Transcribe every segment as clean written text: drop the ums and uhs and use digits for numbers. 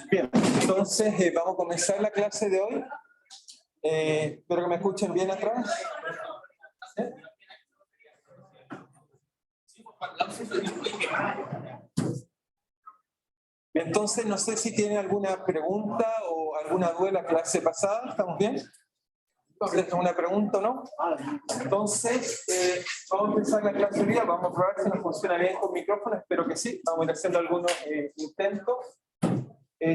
Bien, entonces vamos a comenzar la clase de hoy. Espero que me escuchen bien atrás. ¿Sí? Entonces, no sé si tienen alguna pregunta o alguna duda de la clase pasada. ¿Estamos bien? Entonces, ¿una pregunta o no? Entonces, vamos a empezar la clase hoy día. Vamos a probar si nos funciona bien con micrófono. Espero que sí. Vamos a ir haciendo algunos intentos.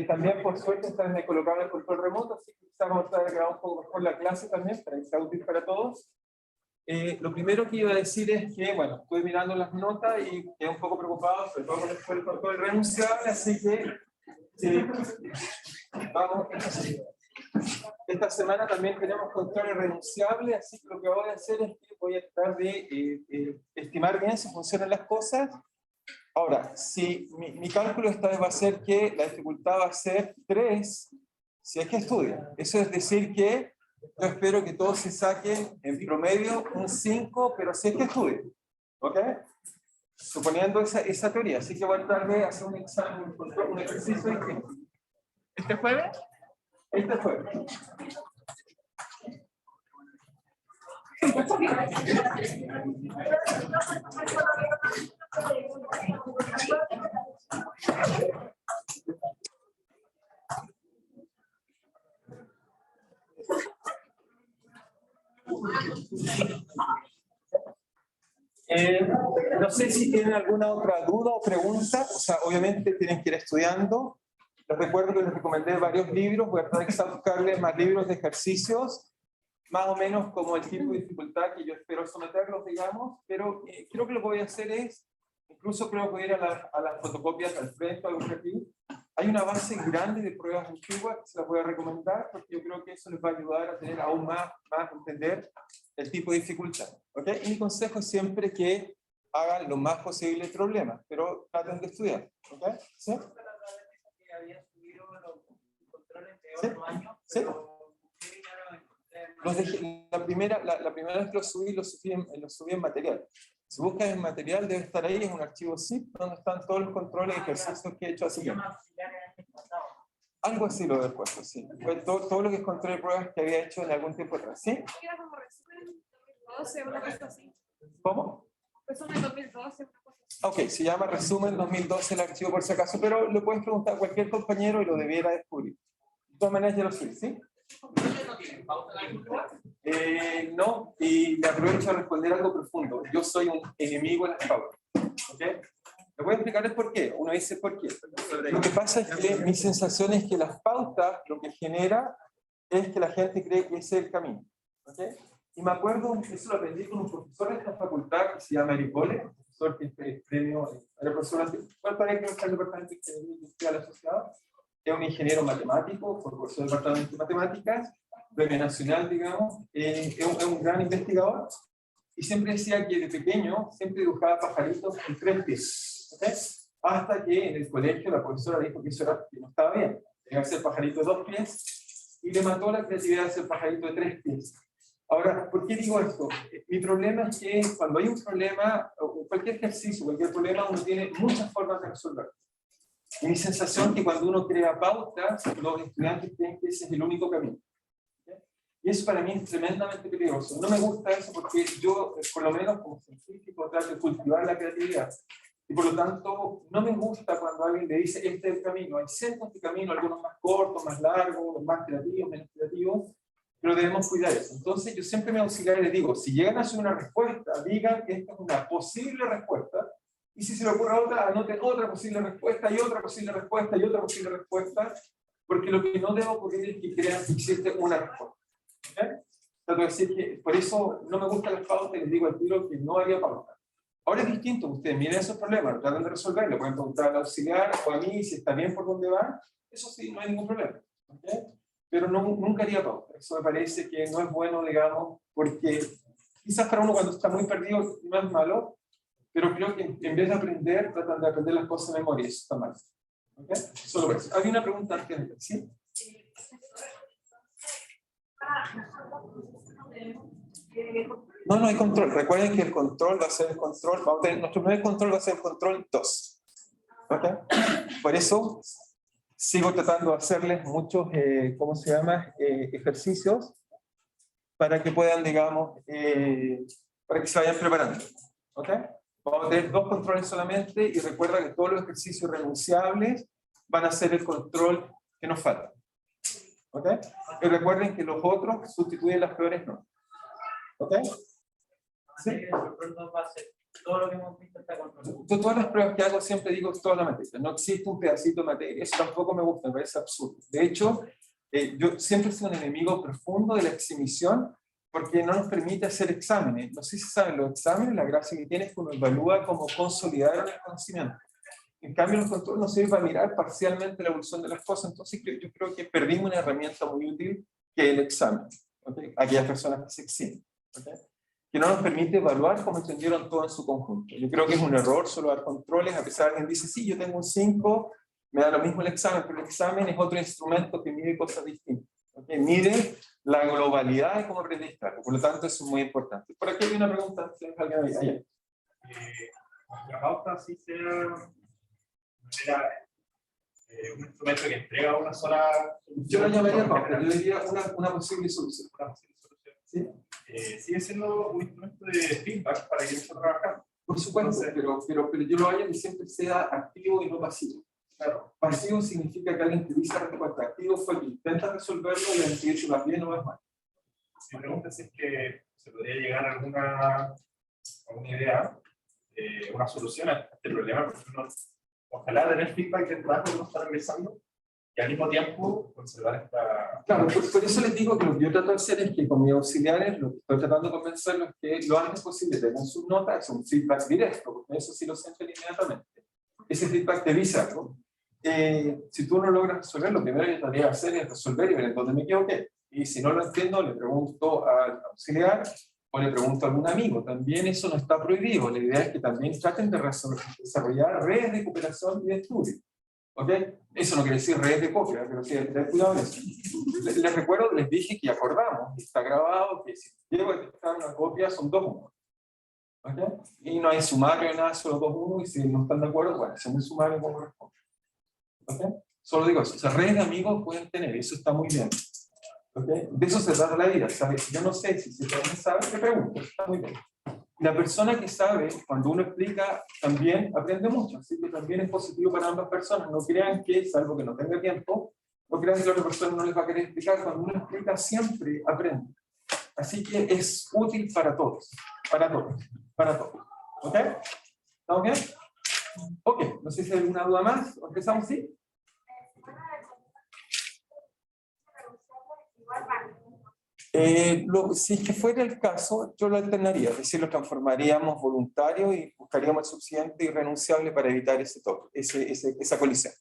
También, por suerte, están colocados el control remoto, así que quizás vamos a tratar de grabar un poco mejor la clase también, para que sea útil para todos. Lo primero que iba a decir es que, bueno, estoy mirando las notas y quedé un poco preocupado, sobre todo con el control renunciable, así que vamos. Esta semana también tenemos control renunciable, así que lo que voy a hacer es que voy a tratar de estimar bien si funcionan las cosas. Ahora, si mi cálculo esta vez va a ser que la dificultad va a ser 3, si es que estudian. Eso es decir que yo espero que todos se saquen en promedio un 5, pero si es que estudian. ¿Ok? Suponiendo esa teoría. Así que voy a tratar de hacer un examen, un ejercicio distinto. ¿Este jueves? Este jueves. No sé si tienen alguna otra duda o pregunta. O sea, obviamente tienen que ir estudiando. Les recuerdo que les recomendé varios libros. Voy a tratar de buscarles más libros de ejercicios, más o menos como el tipo de dificultad que yo espero someterlos, digamos. Pero creo que lo que voy a hacer es, incluso creo que voy a ir a las fotocopias al frente, algo aquí. Hay una base grande de pruebas antiguas que se las voy a recomendar, porque yo creo que eso les va a ayudar a tener aún más entender el tipo de dificultad. ¿Okay? Y mi consejo es siempre que hagan lo más posible el problema, pero traten de estudiar. ¿Okay? ¿Sí? ¿Sí? La primera vez que lo subí en material. Si buscas en material, debe estar ahí, es un archivo zip donde están todos los controles y ejercicios que he hecho así. Algo así lo he puesto, sí. Fue todo lo que es control de pruebas que había hecho en algún tiempo atrás, ¿sí? Era como resumen 2012, una cosa así. ¿Cómo? Resumen 2012, una cosa así. Ok, se llama resumen 2012 el archivo por si acaso, pero lo puedes preguntar a cualquier compañero y lo debiera descubrir. De todas maneras ya lo subí, ¿sí? No, y me aprovecho a responder algo profundo. Yo soy un enemigo de las pautas. ¿Okay? Le voy a explicarles por qué. Uno dice por qué. Lo que pasa es que mi sensación es que las pautas lo que genera es que la gente cree que ese es el camino. ¿Okay? Y me acuerdo, eso lo aprendí con un profesor de esta facultad que se llama Eric Bolle, profesor que es premio, era profesor ¿cuál parece que es el departamento de Ingeniería Industrial Asociado? Es un ingeniero matemático, fue profesor del departamento de matemáticas, premio nacional, digamos, es un gran investigador, y siempre decía que de pequeño siempre dibujaba pajaritos en 3 pies, ¿okay? Hasta que en el colegio la profesora dijo que eso que no estaba bien, tenía que hacer pajarito de 2 pies, y le mató la creatividad de hacer pajarito de 3 pies. Ahora, ¿por qué digo esto? Mi problema es que cuando hay un problema, o cualquier ejercicio, cualquier problema, uno tiene muchas formas de resolverlo. Y mi sensación es que cuando uno crea pautas, los estudiantes creen que ese es el único camino. Y eso para mí es tremendamente peligroso. No me gusta eso porque yo, por lo menos como científico, trato de cultivar la creatividad. Y por lo tanto, no me gusta cuando alguien le dice, este es el camino. Hay cientos de caminos, algunos más cortos, más largos, más creativos, menos creativos, pero debemos cuidar eso. Entonces, yo siempre me auxiliar y les digo, si llegan a hacer una respuesta, digan que esta es una posible respuesta, y si se le ocurre otra, anoten otra posible respuesta, y otra posible respuesta, y otra posible respuesta, porque lo que no debe ocurrir es que crean que existe una respuesta. ¿Okay? Trato de decir que por eso no me gustan las pautas y les digo al tiro que no haría pauta. Ahora es distinto, ustedes miren esos problemas, tratan de resolver, le pueden preguntar al auxiliar o a mí si está bien por dónde van, eso sí, no hay ningún problema. ¿Okay? Pero nunca haría pauta, eso me parece que no es bueno, digamos, porque quizás para uno cuando está muy perdido no es malo, pero creo que en vez de aprender, tratan de aprender las cosas de memoria, eso está mal. ¿Okay? Solo por eso. ¿Había una pregunta antes? ¿Sí? No hay control. Recuerden que el control va a ser el control. Nuestro primer control va a ser el control 2. ¿Okay? Por eso, sigo tratando de hacerles muchos, ¿cómo se llama? Ejercicios para que puedan, digamos, para que se vayan preparando. ¿Ok? Vamos a tener 2 controles solamente y recuerda que todos los ejercicios renunciables van a ser el control que nos falta. ¿Ok? Y recuerden que los otros sustituyen las peores no. ¿Ok? ¿Sí? Todo lo que hemos visto está controlado. Yo todas las pruebas que hago siempre digo toda la materia. No existe un pedacito de materia. Eso tampoco me gusta, me parece absurdo. De hecho, yo siempre soy un enemigo profundo de la exhibición porque no nos permite hacer exámenes. No sé si saben, los exámenes, la gracia que tiene es que uno evalúa cómo consolidaron el conocimiento. En cambio, los controles nos sirven para mirar parcialmente la evolución de las cosas. Entonces, yo creo que perdimos una herramienta muy útil que es el examen. ¿Okay? Aquellas personas que se exhiben. ¿Okay? Que no nos permite evaluar cómo entendieron todo en su conjunto. Yo creo que es un error solo dar controles, a pesar de que alguien dice, sí, yo tengo un 5, me da lo mismo el examen, pero el examen es otro instrumento que mide cosas distintas. ¿Okay? Mide la globalidad de cómo aprendiste algo, por lo tanto eso es muy importante. Por aquí hay una pregunta, si alguien me dice, Nuestra pauta sí sea un instrumento que entrega una sola solución. yo lo llamaría pauta, yo diría una posible solución. Una posible solución. ¿Sí? Sigue siendo un instrumento de feedback para que nosotros trabajamos. Por supuesto, pero yo lo haría que siempre sea activo y no pasivo. Claro, pasivo significa que alguien utiliza respuesta. Activo fue que intenta resolverlo y decidir si vas bien o vas mal. Mi pregunta es que se podría llegar a alguna idea, una solución a este problema, porque ojalá tener feedback del trabajo que nos están realizando y al mismo tiempo conservar esta... Claro, por eso les digo que lo que yo trato de hacer es que con mis auxiliares, lo que estoy tratando de convencerlos es que lo antes posible tengan sus notas, es un feedback directo, porque eso sí lo sienten inmediatamente. Ese feedback te dice algo. Si tú no logras resolver, lo primero que yo tendría que hacer es resolver y ver en dónde me equivoqué. Y si no lo entiendo, le pregunto al auxiliar o le pregunto a algún amigo. También eso no está prohibido. La idea es que también traten de desarrollar redes de cooperación y de estudio. ¿Ok? Eso no quiere decir redes de copia, pero sí, ten cuidado en eso. Les recuerdo, les dije que acordamos, está grabado, que si llego a detectar una copia son 2-1. ¿Ok? Y no hay sumario, nada, solo 2-1, y si no están de acuerdo, bueno, hacemos un sumario como corresponde. ¿Okay? Solo digo eso, o sea, redes de amigos pueden tener, eso está muy bien. ¿Okay? De eso se trata la vida, ¿sabes? Yo no sé si alguien sabe, te pregunto, está muy bien. La persona que sabe, cuando uno explica, también aprende mucho, así que también es positivo para ambas personas. No crean que, salvo que no tenga tiempo, no crean que la otra persona no les va a querer explicar. Cuando uno explica, siempre aprende. Así que es útil para todos, para todos, para todos. ¿Ok? ¿Estamos bien? Ok, no sé si hay alguna duda más. ¿Empezamos? ¿Sí? Si es que fuera el caso, yo lo alternaría, es decir, lo transformaríamos voluntario y buscaríamos el suficiente y renunciable para evitar ese toque, esa colisión.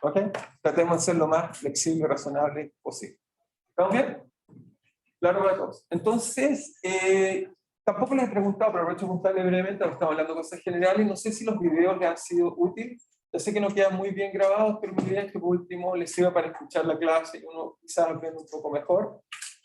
¿Ok? Tratemos de ser lo más flexible y razonable posible. ¿Estamos bien? Claro para todos. Entonces, tampoco les he preguntado, pero aprovecho de preguntarle brevemente, estamos hablando de cosas generales, no sé si los videos les han sido útiles. Yo sé que no quedan muy bien grabados, pero mi idea es que por último les sirva para escuchar la clase y uno quizás aprenda un poco mejor.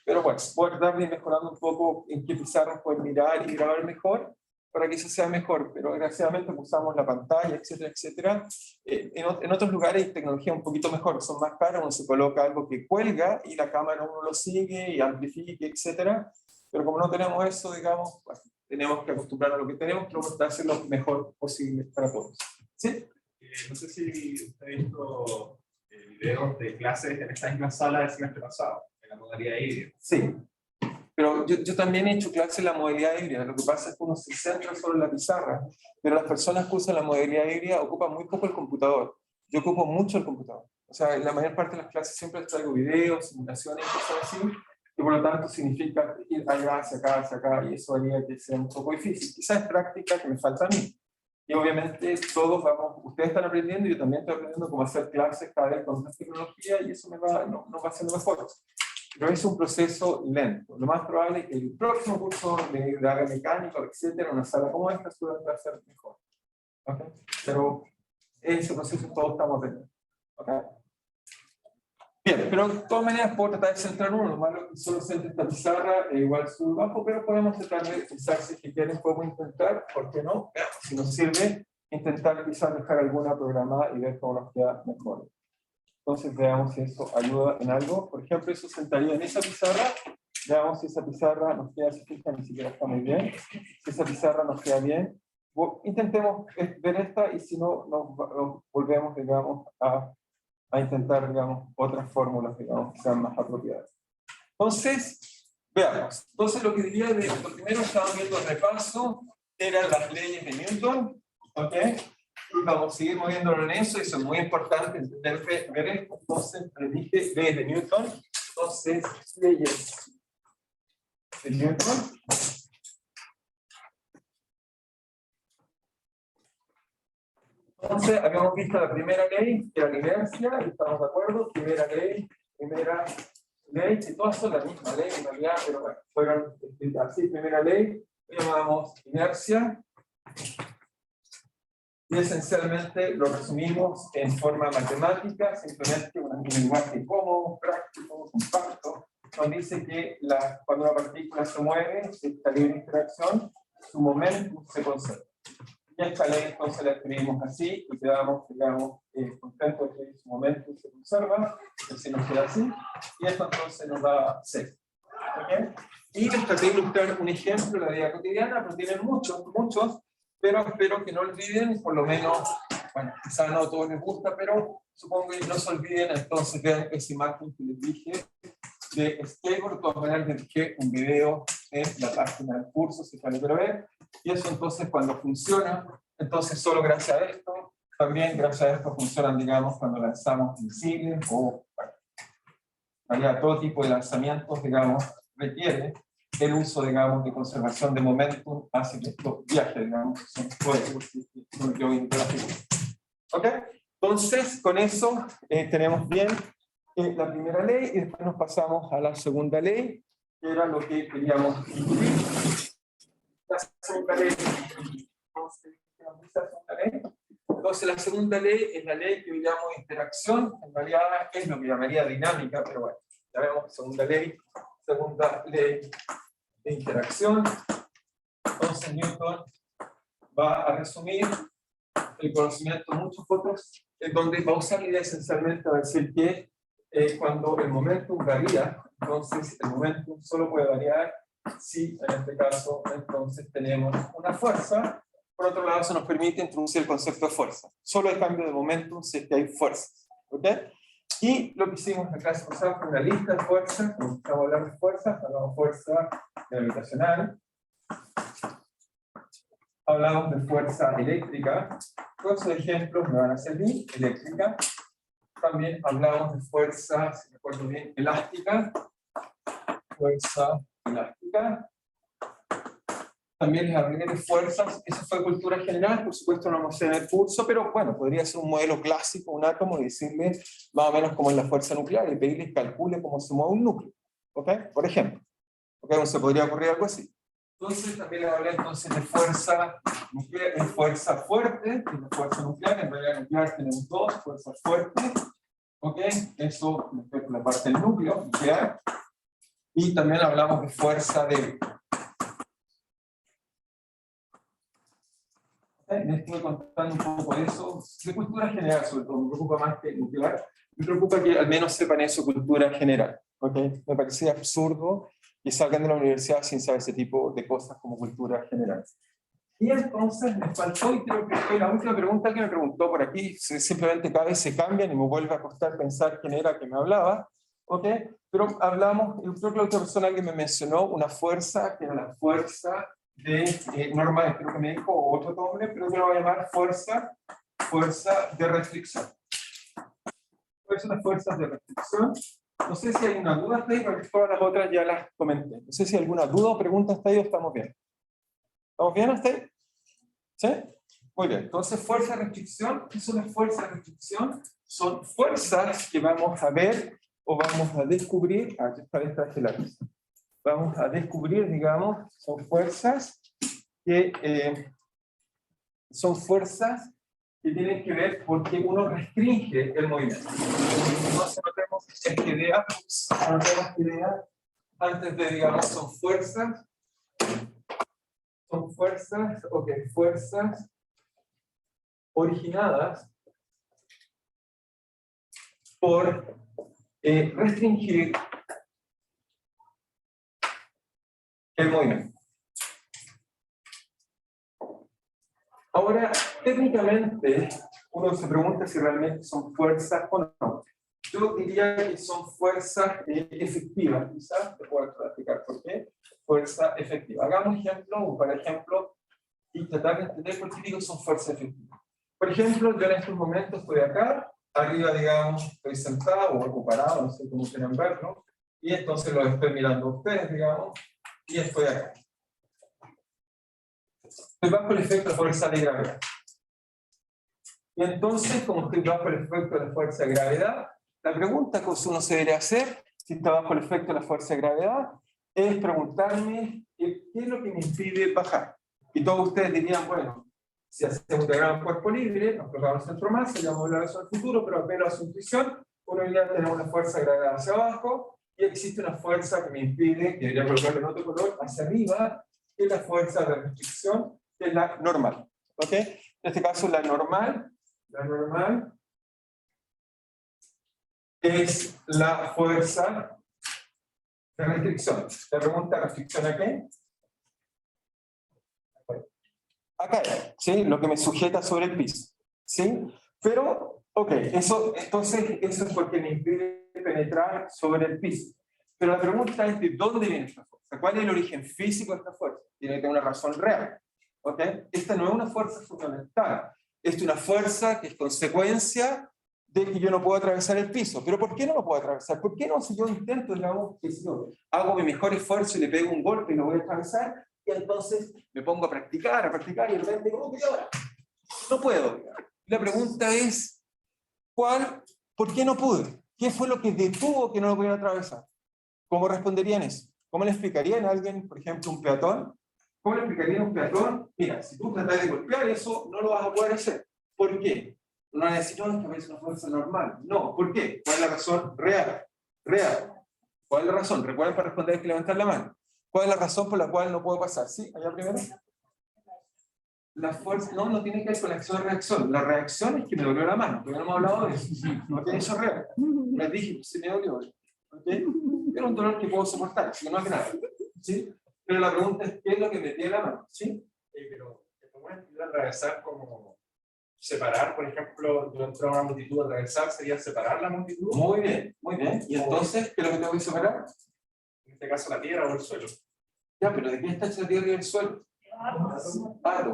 Pero bueno, voy a tratar de ir mejorando un poco en qué pizarras pueden mirar y grabar mejor, para que eso sea mejor. Pero desgraciadamente usamos la pantalla, etcétera, etcétera. En otros lugares hay tecnología un poquito mejor, son más caras, uno se coloca algo que cuelga y la cámara uno lo sigue y amplifica, etcétera. Pero como no tenemos eso, digamos, bueno, tenemos que acostumbrarnos a lo que tenemos, pero tratar de hacer lo mejor posible para todos. ¿Sí? No sé si usted ha visto videos de clases en esta misma sala del semestre pasado, en la modalidad híbrida. Sí, pero yo también he hecho clases en la modalidad híbrida. Lo que pasa es que uno se centra solo en la pizarra, pero las personas que usan la modalidad híbrida ocupan muy poco el computador. Yo ocupo mucho el computador. O sea, en la mayor parte de las clases siempre traigo videos, simulaciones, cosas así, y por lo tanto significa ir allá, hacia acá, y eso haría que sea un poco difícil. Quizás es práctica que me falta a mí. Y obviamente todos vamos, ustedes están aprendiendo y yo también estoy aprendiendo cómo hacer clases cada vez con más tecnología y eso nos va haciendo mejor. Pero es un proceso lento. Lo más probable es que el próximo curso de área mecánica, etcétera, una sala como esta, va a ser mejor. ¿Okay? Pero ese proceso todos estamos aprendiendo. ¿Okay? Bien, pero de todas maneras puedo tratar de centrar uno. Lo malo es que solo centra esta pizarra, igual sube bajo, pero podemos tratar de pensar si quieren, podemos intentar, ¿por qué no? Si nos sirve, intentar quizás dejar alguna programada y ver cómo nos queda mejor. Entonces veamos si eso ayuda en algo. Por ejemplo, eso sentaría en esa pizarra. Veamos si esa pizarra nos queda, si fijan, ni siquiera está muy bien. Si esa pizarra nos queda bien. Intentemos ver esta y si no, nos volvemos, digamos, a intentar, digamos, otras fórmulas, digamos, que sean más apropiadas. Entonces, veamos. Entonces, lo que diría de lo primero, estábamos viendo el repaso, eran las leyes de Newton, ¿ok? Y vamos a seguir moviéndolo en eso, y eso es muy importante, entender, ver esto. Entonces, les dije leyes de Newton, entonces, leyes de Newton. Entonces, habíamos visto la primera ley, que era la inercia, y estamos de acuerdo, primera ley, que todas son la misma ley en realidad, pero bueno, fueron así, primera ley, llamamos inercia, y esencialmente lo resumimos en forma matemática, simplemente un lenguaje cómodo, práctico, compacto, nos dice que cuando una partícula se mueve, se está libre interacción, su momentum se conserva. Y esta ley entonces la escribimos así y quedamos, digamos, contentos de que su momentum se conserva, así nos queda así, y esto entonces nos da 6. ¿Okay? Y les traté de ilustrar un ejemplo de la vida cotidiana, pero tienen muchos, pero espero que no olviden, por lo menos, bueno, quizás no a todos les gusta, pero supongo que no se olviden, entonces vean esa imagen que les dije de skateboard. De todas maneras les dejé un video en la página del curso, si alguien quiere ver, y eso entonces cuando funciona, entonces solo gracias a esto, también gracias a esto funcionan, digamos, cuando lanzamos misiles o, bueno, todo tipo de lanzamientos, digamos, requiere el uso, digamos, de conservación de momentum, hace que estos viajes, digamos, son ¿ok? Entonces, con eso tenemos bien la primera ley, y después nos pasamos a la segunda ley, que era lo que queríamos incluir. La segunda ley, entonces la segunda ley es la ley que yo llamo interacción, en realidad es lo que llamaría dinámica, pero bueno, ya vemos, segunda ley de interacción. Entonces Newton va a resumir el conocimiento de muchos otros, en donde va a usar la idea esencialmente a decir que cuando el momentum varía, entonces el momentum solo puede variar si en este caso entonces tenemos una fuerza. Por otro lado, eso nos permite introducir el concepto de fuerza. Solo hay cambio de momentum si es que hay fuerzas. ¿Ok? Y lo que hicimos en la clase pasada fue una lista de fuerzas. Cuando estamos hablando de fuerzas, hablamos de fuerza gravitacional, hablamos de fuerza eléctrica. Todos esos ejemplos me van a servir. Eléctrica. También hablamos de fuerza, si me acuerdo bien, elástica. Fuerza elástica. También les hablé de fuerzas, eso fue cultura general, por supuesto no vamos a hacer el curso, pero bueno, podría ser un modelo clásico, un átomo, y decirle más o menos cómo es la fuerza nuclear, y pedirles calcule cómo se mueve un núcleo, ¿ok? Por ejemplo, ¿ok? No se podría ocurrir algo así. Entonces también les hablé entonces de fuerza nuclear, de fuerza fuerte, y de fuerza nuclear. En realidad nuclear tenemos dos, fuerza fuerte, ¿ok? Eso es la parte del núcleo nuclear. Y también hablamos de fuerza débil. Les estoy contando un poco de eso, de cultura general sobre todo, me preocupa más que nuclear, me preocupa que al menos sepan eso, cultura general, ¿ok? Me parecía absurdo que salgan de la universidad sin saber ese tipo de cosas como cultura general. Y entonces me faltó, y creo que fue la última pregunta que me preguntó por aquí, simplemente cada vez se cambian y me vuelve a costar pensar quién era que me hablaba, ¿ok? Pero hablamos, yo creo que la otra persona que me mencionó una fuerza, que era la fuerza de normal, creo que me dijo otro nombre, pero yo lo voy a llamar fuerza de restricción. ¿Cuáles son las fuerzas de restricción? No sé si hay una duda hasta ahí, porque todas las otras ya las comenté. No sé si hay alguna duda o pregunta hasta ahí o estamos bien. ¿Estamos bien hasta ahí? ¿Sí? Muy bien. Entonces, fuerza de restricción. ¿Qué son las fuerzas de restricción? Son fuerzas que vamos a ver o vamos a descubrir. Aquí está esta lápiz. Vamos a descubrir, digamos, son fuerzas que tienen que ver porque uno restringe el movimiento. Entonces notemos esta idea, antes de, digamos, son fuerzas, fuerzas originadas por restringir el movimiento. Ahora, técnicamente, uno se pregunta si realmente son fuerzas o no. Yo diría que son fuerzas efectivas, quizás, te puedo explicar por qué. Fuerza efectiva. Hagamos ejemplo, para ejemplo, y tratar de entender por qué digo que son fuerzas efectivas. Por ejemplo, yo en estos momentos estoy acá, arriba, digamos, estoy sentado o parado, no sé cómo quieran verlo, y entonces los estoy mirando a ustedes, digamos, y estoy acá. Estoy bajo el efecto de fuerza de gravedad. Y entonces, como estoy bajo el efecto de la fuerza de gravedad, la pregunta que uno se debería hacer, si está bajo el efecto de la fuerza de gravedad, es preguntarme qué es lo que me impide bajar. Y todos ustedes dirían, bueno, si hacemos un diagrama de cuerpo libre, nos colocamos el centro masa, ya vamos a hablar de eso en el futuro, pero apenas a su intuición, uno diría tener una fuerza de gravedad hacia abajo, y existe una fuerza que me impide, que debería colocarlo en otro color, hacia arriba, que es la fuerza de restricción, que es la normal. ¿Ok? En este caso, la normal es la fuerza de restricción. La pregunta, ¿restricción a qué? Acá, ¿sí? Lo que me sujeta sobre el piso, ¿sí? Pero, ok, entonces eso es porque me impide penetrar sobre el piso. Pero la pregunta es, ¿de dónde viene esta fuerza? ¿Cuál es el origen físico de esta fuerza? Tiene que tener una razón real, ¿ok? Esta no es una fuerza fundamental. Esta es una fuerza que es consecuencia de que yo no puedo atravesar el piso. ¿Pero por qué no lo puedo atravesar? ¿Por qué no, si yo intento, digamos, que si yo hago mi mejor esfuerzo y le pego un golpe y lo voy a atravesar, y entonces me pongo a practicar, y de repente digo, ¿qué ahora? No puedo. La pregunta es, ¿por qué no pude? ¿Qué fue lo que detuvo que no lo pudiera atravesar? ¿Cómo responderían eso? ¿Cómo le explicarían a alguien, por ejemplo, un peatón? ¿Cómo le explicarían a un peatón? Mira, si tú tratas de golpear eso, no lo vas a poder hacer. ¿Por qué? No van a decir, no, es una fuerza normal. No, ¿por qué? ¿Cuál es la razón real? ¿Cuál es la razón? Recuerden, para responder hay que levantar la mano. ¿Cuál es la razón por la cual no puedo pasar? ¿Sí? ¿Allá primero? La fuerza, no tiene que ver con la acción-reacción. La reacción es que me dolió la mano, pero no hemos hablado de eso. Eso es real. Les dije, se me dolió. ¿Okay? Era un dolor que puedo soportar, si no es nada. ¿Sí? Pero la pregunta es, ¿qué es lo que me tiene la mano? ¿Sí? Pero, ¿cómo es atravesar como separar, por ejemplo, dentro de una multitud, atravesar sería separar la multitud? Muy bien, muy bien. ¿Y entonces qué es lo que tengo que separar? En este caso, la tierra o el suelo. Ya, pero ¿de qué está hecha la tierra y el suelo?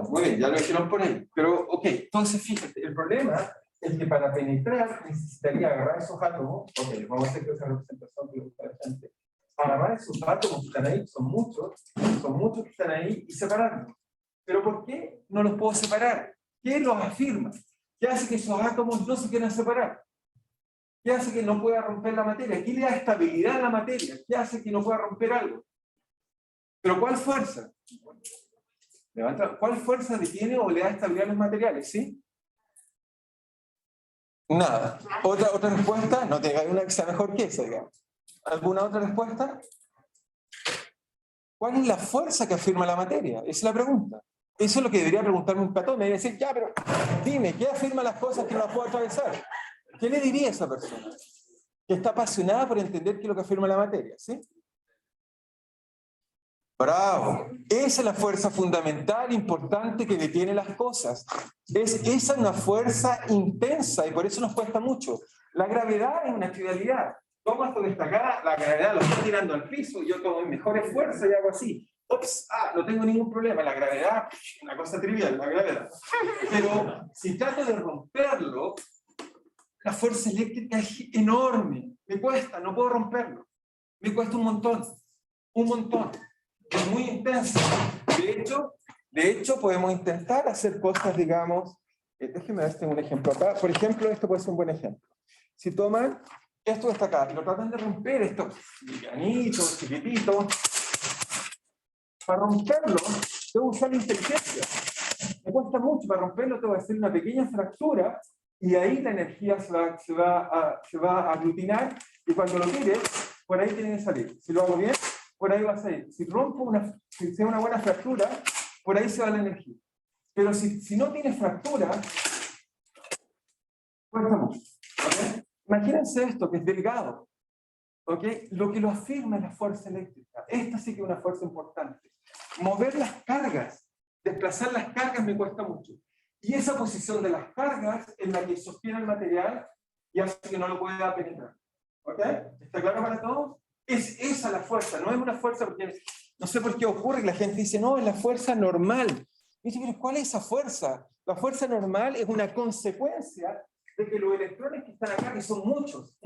Muy bien, ya lo dijeron por ahí. Pero, ok, entonces fíjate, el problema es que para penetrar necesitaría agarrar esos átomos. Ok, vamos a hacer esa representación que le gusta a la gente. Agarrar esos átomos que están ahí, son muchos que están ahí, y separarlos. Pero ¿por qué no los puedo separar? ¿Qué los afirma? ¿Qué hace que esos átomos no se quieran separar? ¿Qué hace que no pueda romper la materia? ¿Qué le da estabilidad a la materia? ¿Qué hace que no pueda romper algo? ¿Pero cuál fuerza? ¿Cuál fuerza detiene o le da estabilidad a los materiales? ¿Sí? Nada. ¿Otra respuesta? No tenga una que sea mejor que esa, digamos. ¿Alguna otra respuesta? ¿Cuál es la fuerza que afirma la materia? Esa es la pregunta. Eso es lo que debería preguntarme un peatón. Me debería decir, ya, pero dime, ¿qué afirma las cosas que no las puedo atravesar? ¿Qué le diría a esa persona? Que está apasionada por entender qué es lo que afirma la materia, ¿sí? Bravo. Esa es la fuerza fundamental, importante, que detiene las cosas. Esa es una fuerza intensa y por eso nos cuesta mucho. La gravedad es una trivialidad. Tomo esto que está acá, la gravedad lo está tirando al piso, yo tomo mi mejor esfuerzo y hago así. Ups, no tengo ningún problema. La gravedad, una cosa trivial, la gravedad. Pero si trato de romperlo, la fuerza eléctrica es enorme. Me cuesta, no puedo romperlo. Me cuesta un montón. Un montón. Es muy intenso. De hecho, podemos intentar hacer cosas, digamos, déjenme dar un ejemplo acá. Por ejemplo, esto puede ser un buen ejemplo. Si toman esto que está acá y lo tratan de romper, estos livianitos, chiquititos, para romperlo, debo usar la inteligencia. Me cuesta mucho. Para romperlo tengo que hacer una pequeña fractura y ahí la energía se va a aglutinar y cuando lo tire, por ahí tiene que salir. Si lo hago bien, por ahí va a salir. Si rompo si sea una buena fractura, por ahí se va la energía. Pero si no tiene fractura, cuesta mucho. ¿Okay? Imagínense esto, que es delgado. ¿Ok? Lo que lo afirma es la fuerza eléctrica. Esta sí que es una fuerza importante. Mover las cargas, desplazar las cargas me cuesta mucho. Y esa posición de las cargas es la que sostiene el material y hace que no lo pueda penetrar. ¿Ok? ¿Está claro para todos? Es esa la fuerza, no es una fuerza porque no sé por qué ocurre que la gente dice, no, es la fuerza normal. Y dice, pero ¿cuál es esa fuerza? La fuerza normal es una consecuencia de que los electrones que están acá, que son muchos,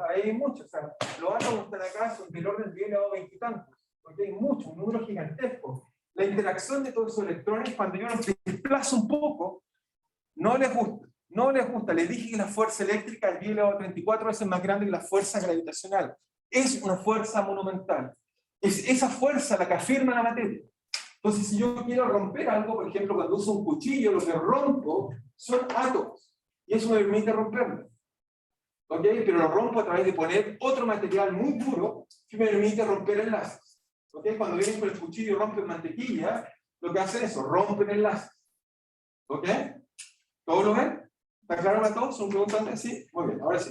hay muchos, o sea, los átomos que están acá son del orden de 10 elevado a 20 y tantos, porque hay muchos, un número gigantesco. La interacción de todos esos electrones, cuando yo los desplazo un poco, no les gusta, les dije que la fuerza eléctrica es 10 elevado a 34 veces más grande que la fuerza gravitacional. Es una fuerza monumental. Es esa fuerza la que afirma la materia. Entonces, si yo quiero romper algo, por ejemplo, cuando uso un cuchillo, lo que rompo son átomos. Y eso me permite romperlo. ¿Ok? Pero lo rompo a través de poner otro material muy duro que me permite romper enlaces. ¿Ok? Cuando vienen con el cuchillo y rompen mantequilla, lo que hacen es eso, rompen enlaces. ¿Ok? ¿Todos lo ven? ¿Está claro para todos? ¿Son preguntas? Sí. Muy bien, ahora sí.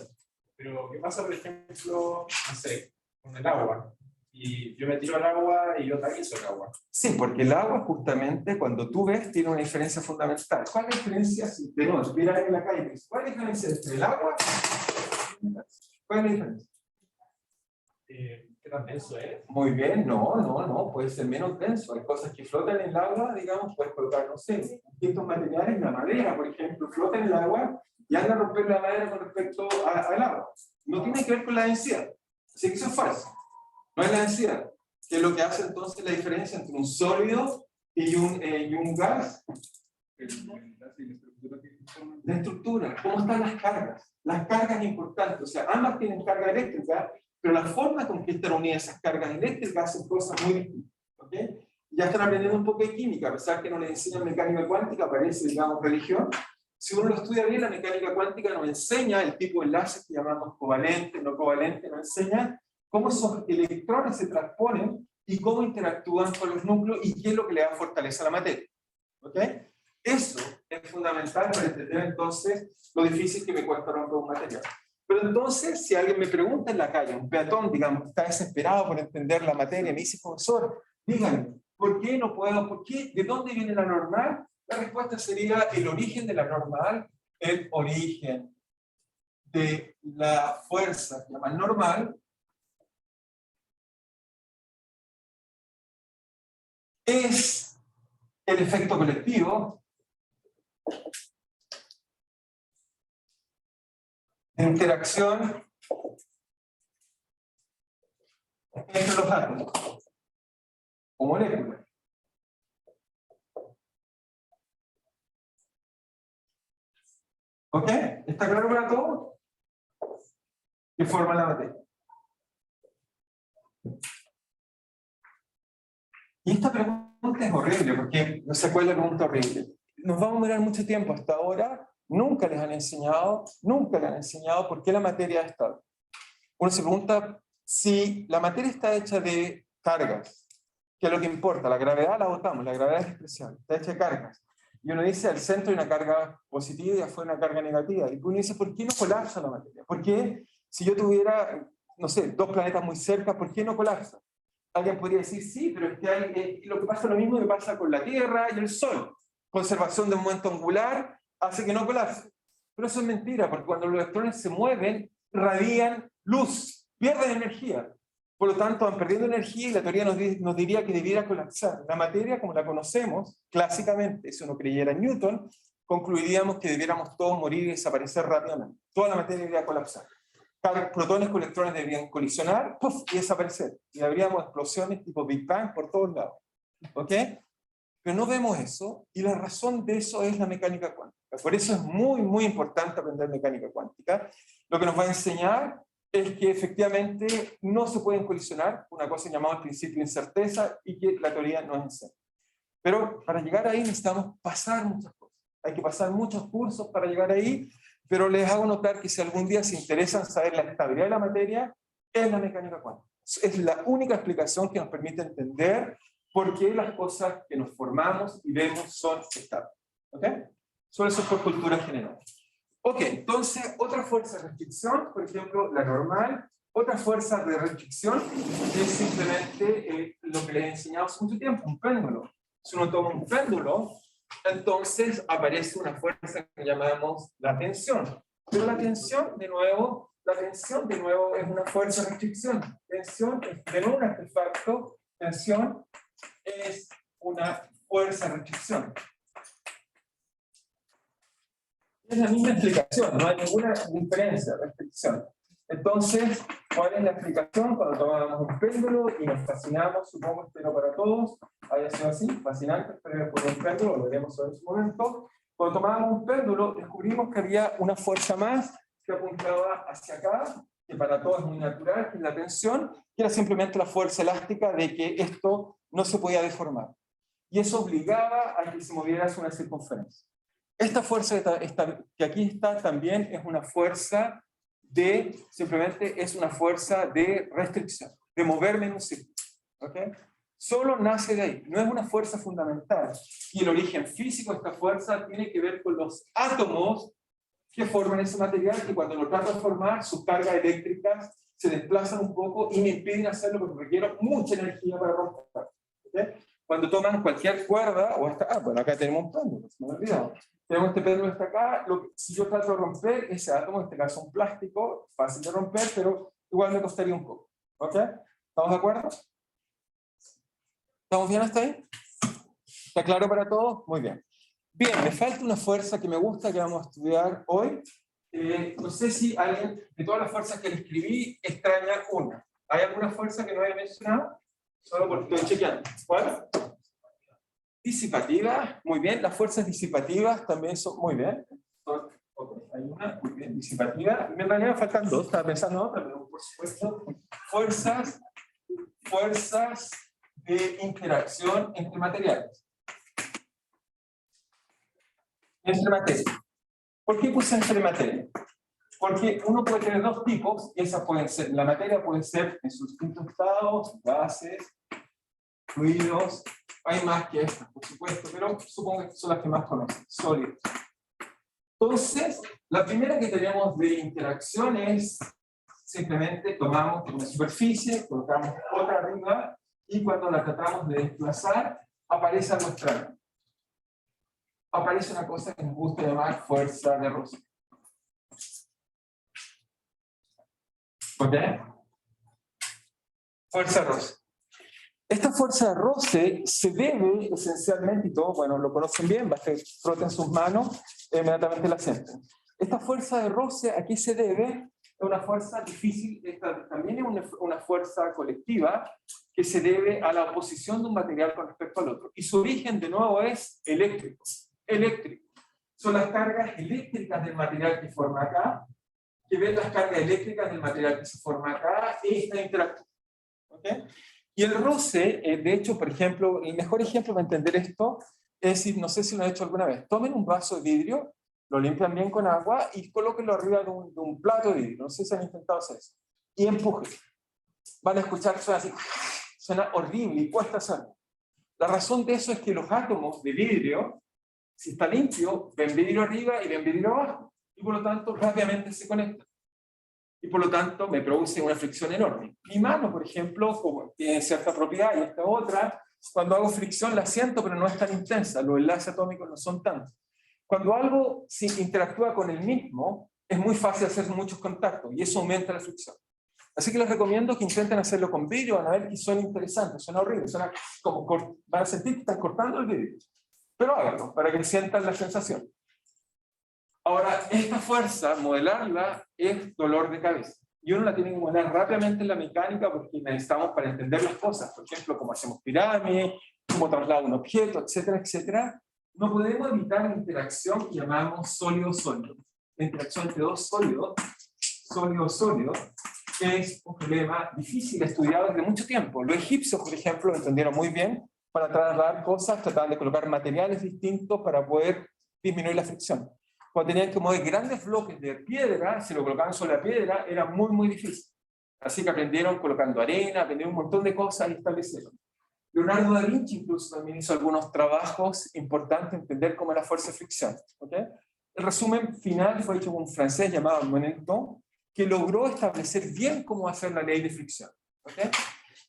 Pero, ¿qué pasa, por ejemplo, no sé, con el agua? Y yo me tiro al agua y yo taquizo el agua. Sí, porque el agua justamente, cuando tú ves, tiene una diferencia fundamental. ¿Cuál es la diferencia? Si te miras en la calle, ¿cuál es la diferencia entre el agua? ¿Cuál es la diferencia? ¿Qué tan denso es? Muy bien, no, puede ser menos denso. Hay cosas que flotan en el agua, digamos, puedes colocar, no sé, distintos materiales, la madera, por ejemplo, flota en el agua y anda a romper la madera con respecto al agua. No tiene que ver con la densidad. Así que eso es falso. No es la densidad, que es lo que hace entonces la diferencia entre un sólido y un gas. La estructura, ¿cómo están las cargas? Las cargas es importante, o sea, ambas tienen carga eléctrica, pero la forma con que están unidas esas cargas eléctricas hacen cosas muy distintas. ¿Okay? Ya están aprendiendo un poco de química, a pesar que no les enseñan mecánica cuántica, parece, digamos, religión. Si uno lo estudia bien, la mecánica cuántica nos enseña el tipo de enlaces que llamamos covalente, no covalente, nos enseña cómo esos electrones se transponen y cómo interactúan con los núcleos y qué es lo que le da fortaleza a la materia. ¿Ok? Eso es fundamental para entender entonces lo difícil que me cuesta romper un material. Pero entonces, si alguien me pregunta en la calle, un peatón, digamos, que está desesperado por entender la materia, me dice, profesor, díganme, ¿por qué no puedo? ¿Por qué? ¿De dónde viene la normal? La respuesta sería el origen de la normal, el origen de la fuerza que llaman normal, es el efecto colectivo de interacción entre los átomos o moléculas. ¿Ok? ¿Está claro para todos? ¿Qué forma la materia? Y esta pregunta es horrible, porque no sé cuál es la pregunta horrible. Nos vamos a mirar mucho tiempo hasta ahora, nunca les han enseñado por qué la materia es estable. Uno se pregunta si la materia está hecha de cargas, ¿qué es lo que importa? La gravedad la botamos, la gravedad es despreciable, está hecha de cargas. Y uno dice, al centro hay una carga positiva y afuera una carga negativa. Y uno dice, ¿por qué no colapsa la materia? ¿Por qué, si yo tuviera, no sé, dos planetas muy cerca, ¿por qué no colapsa? Alguien podría decir, sí, pero es que lo que pasa es lo mismo que pasa con la Tierra y el Sol. Conservación de un momento angular hace que no colapse. Pero eso es mentira, porque cuando los electrones se mueven, radian luz, pierden energía. Por lo tanto, van perdiendo energía y la teoría nos diría que debiera colapsar. La materia, como la conocemos, clásicamente, si uno creyera en Newton, concluiríamos que debiéramos todos morir y desaparecer rápidamente. Toda la materia debería colapsar. Protones con electrones deberían colisionar, ¡puf!, y desaparecer. Y habríamos explosiones tipo Big Bang por todos lados. ¿Ok? Pero no vemos eso, y la razón de eso es la mecánica cuántica. Por eso es muy, muy importante aprender mecánica cuántica. Lo que nos va a enseñar es que efectivamente no se pueden colisionar, una cosa llamada el principio de incerteza, y que la teoría nos enseña. Pero para llegar ahí necesitamos pasar muchas cosas. Hay que pasar muchos cursos para llegar ahí, pero les hago notar que si algún día se interesan saber la estabilidad de la materia, es la mecánica cuántica. Es la única explicación que nos permite entender por qué las cosas que nos formamos y vemos son estables. ¿Ok? Solo eso es por cultura general. Ok, entonces, otra fuerza de restricción, por ejemplo, la normal. Otra fuerza de restricción es simplemente lo que les he enseñado hace mucho tiempo, un péndulo. Si uno toma un péndulo, entonces aparece una fuerza que llamamos la tensión. Pero la tensión, de nuevo, es una fuerza de restricción. Tensión es de nuevo un artefacto, tensión es una fuerza de restricción. Es la misma explicación, no hay ninguna diferencia, restricción. Entonces, ¿cuál es la explicación? Cuando tomamos un péndulo y nos fascinamos, supongo, espero para todos, haya sido así, fascinante, pero por un péndulo, lo veremos en su momento. Cuando tomábamos un péndulo, descubrimos que había una fuerza más que apuntaba hacia acá, que para todos es muy natural, que es la tensión, que era simplemente la fuerza elástica de que esto no se podía deformar. Y eso obligaba a que se moviera hacia una circunferencia. Esta fuerza que aquí está también es una fuerza simplemente es una fuerza de restricción, de moverme en un círculo. ¿Okay? Solo nace de ahí, no es una fuerza fundamental. Y el origen físico de esta fuerza tiene que ver con los átomos que forman ese material, que cuando lo trato de formar, sus cargas eléctricas se desplazan un poco y me impiden hacerlo porque requiero mucha energía para romper. ¿Okay? Cuando toman cualquier cuerda, o esta, bueno, acá tenemos un péndulo, se me ha olvidado. Tenemos este péndulo hasta acá, si yo trato de romper ese átomo, en este caso un plástico, fácil de romper, pero igual me costaría un poco. ¿Ok? ¿Estamos de acuerdo? ¿Estamos bien hasta ahí? ¿Está claro para todos? Muy bien. Bien, me falta una fuerza que me gusta que vamos a estudiar hoy. No sé si alguien, de todas las fuerzas que le escribí, extraña una. ¿Hay alguna fuerza que no haya mencionado? Solo porque estoy chequeando. ¿Cuál? Disipativas, muy bien. Las fuerzas disipativas también son muy bien. Okay, hay una, muy bien, disipativa. En realidad me faltan dos, estaba pensando otra, pero por supuesto, fuerzas de interacción entre materiales. Entre materias. ¿Por qué puse entre materias? Porque uno puede tener dos tipos, y esas pueden ser, la materia puede ser en sus distintos estados, gases, fluidos, hay más que estas, por supuesto, pero supongo que son las que más conocen, sólidos. Entonces, la primera que tenemos de interacción es simplemente tomamos una superficie, colocamos otra arriba, y cuando la tratamos de desplazar, aparece algo extraño. Aparece una cosa que nos gusta llamar fuerza de roce. ¿Ok? Fuerza de roce. Esta fuerza de roce se debe esencialmente, y todos, bueno, lo conocen bien, basta que froten sus manos, inmediatamente la sienten. Esta fuerza de roce, ¿a qué se debe? Es una fuerza difícil, también es una fuerza colectiva que se debe a la oposición de un material con respecto al otro. Y su origen, de nuevo, es eléctrico. Eléctrico. Son las cargas eléctricas del material que forma acá, que ven las cargas eléctricas del material que se forma acá, y esta interacción. ¿Okay? Y el roce, de hecho, por ejemplo, el mejor ejemplo para entender esto es, no sé si lo han hecho alguna vez, tomen un vaso de vidrio, lo limpian bien con agua y colóquenlo arriba de un plato de vidrio, no sé si han intentado hacer eso, y empujen. Van a escuchar que suena así, suena horrible y cuesta hacerlo. La razón de eso es que los átomos de vidrio, si está limpio, ven vidrio arriba y ven vidrio abajo, y por lo tanto rápidamente se conectan. Y por lo tanto me produce una fricción enorme. Mi mano, por ejemplo, como tiene cierta propiedad y esta otra, cuando hago fricción la siento, pero no es tan intensa, los enlaces atómicos no son tantos. Cuando algo interactúa con el mismo, es muy fácil hacer muchos contactos y eso aumenta la fricción. Así que les recomiendo que intenten hacerlo con vidrio, van a ver que suena interesante, suena horrible, suena como van a sentir que están cortando el vidrio. Pero háganlo para que sientan la sensación. Ahora, esta fuerza, modelarla, es dolor de cabeza. Y uno la tiene que modelar rápidamente en la mecánica porque necesitamos para entender las cosas. Por ejemplo, cómo hacemos pirámides, cómo traslada un objeto, etcétera, etcétera. No podemos evitar la interacción que llamamos sólido-sólido. La interacción entre dos sólidos, sólido-sólido, es un problema difícil estudiado desde mucho tiempo. Los egipcios, por ejemplo, lo entendieron muy bien. Para trasladar cosas, trataban de colocar materiales distintos para poder disminuir la fricción. Cuando tenían que mover grandes bloques de piedra, si lo colocaban sobre la piedra, era muy, muy difícil. Así que aprendieron colocando arena, aprendieron un montón de cosas y establecieron. Leonardo da Vinci incluso también hizo algunos trabajos importantes en entender cómo es la fuerza de fricción. ¿Okay? El resumen final fue hecho por un francés llamado Monetton, que logró establecer bien cómo hacer la ley de fricción. ¿Okay?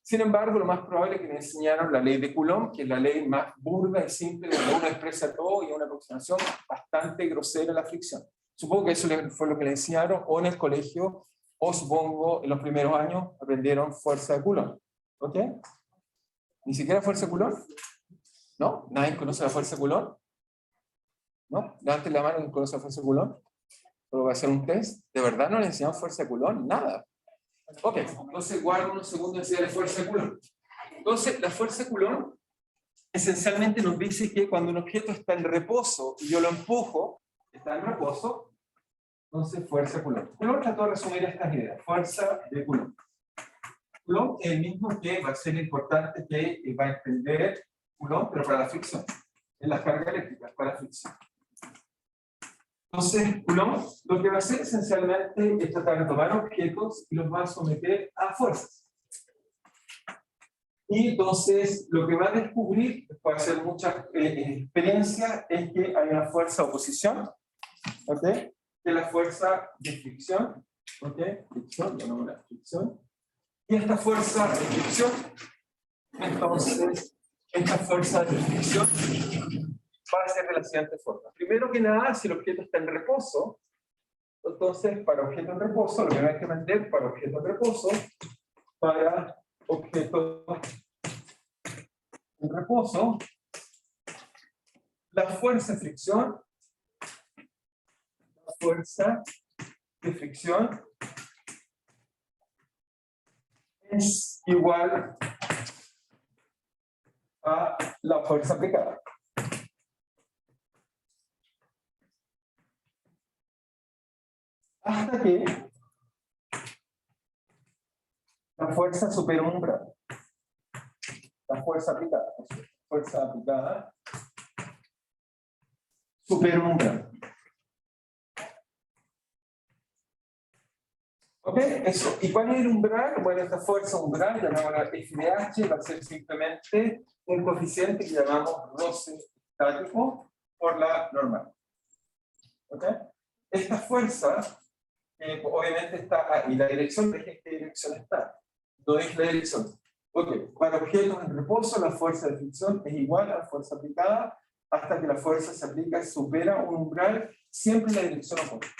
Sin embargo, lo más probable es que le enseñaron la ley de Coulomb, que es la ley más burda y simple, donde uno expresa todo y una aproximación bastante grosera a la fricción. Supongo que eso fue lo que le enseñaron, o en el colegio, o supongo en los primeros años aprendieron fuerza de Coulomb. ¿Ok? ¿Ni siquiera fuerza de Coulomb? ¿No? ¿Nadie conoce la fuerza de Coulomb? ¿No? Levanten la mano, ¿quién conoce la fuerza de Coulomb? Solo voy a hacer un test. ¿De verdad no le enseñamos fuerza de Coulomb? Nada. Ok, entonces guardo unos segundos y enseñar la fuerza de Coulomb. Entonces, la fuerza de Coulomb esencialmente nos dice que cuando un objeto está en reposo y yo lo empujo, está en reposo, entonces fuerza de Coulomb. Coulomb trató de resumir estas ideas. Fuerza de Coulomb. Coulomb es el mismo que va a ser importante que va a entender Coulomb, pero para la fricción. En las cargas eléctricas, para la fricción. Entonces, Coulomb lo que va a hacer esencialmente es tratar de tomar objetos y los va a someter a fuerzas. Y entonces, lo que va a descubrir, después de hacer muchas experiencias, es que hay una fuerza de oposición, ¿ok? Que es la fuerza de fricción, ¿ok? Fricción, llamamos la fricción. Y esta fuerza de fricción, entonces, esta fuerza de fricción va a ser de la siguiente forma. Primero que nada, si el objeto está en reposo, entonces, para objeto en reposo, lo que hay que aprender para objeto en reposo, para objeto en reposo, la fuerza de fricción, es igual a la fuerza aplicada. Hasta que la fuerza supera un umbral. La fuerza aplicada supera un umbral. ¿Ok? Eso. ¿Y cuál es el umbral? Bueno, esta fuerza umbral, llamémosla FDH, va a ser simplemente un coeficiente que llamamos roce estático por la normal. ¿Ok? Esta fuerza, obviamente está, y la dirección, ¿de qué dirección está? No es la dirección. Ok, para objetos en reposo, la fuerza de fricción es igual a la fuerza aplicada hasta que la fuerza se aplica y supera un umbral, siempre en la dirección opuesta.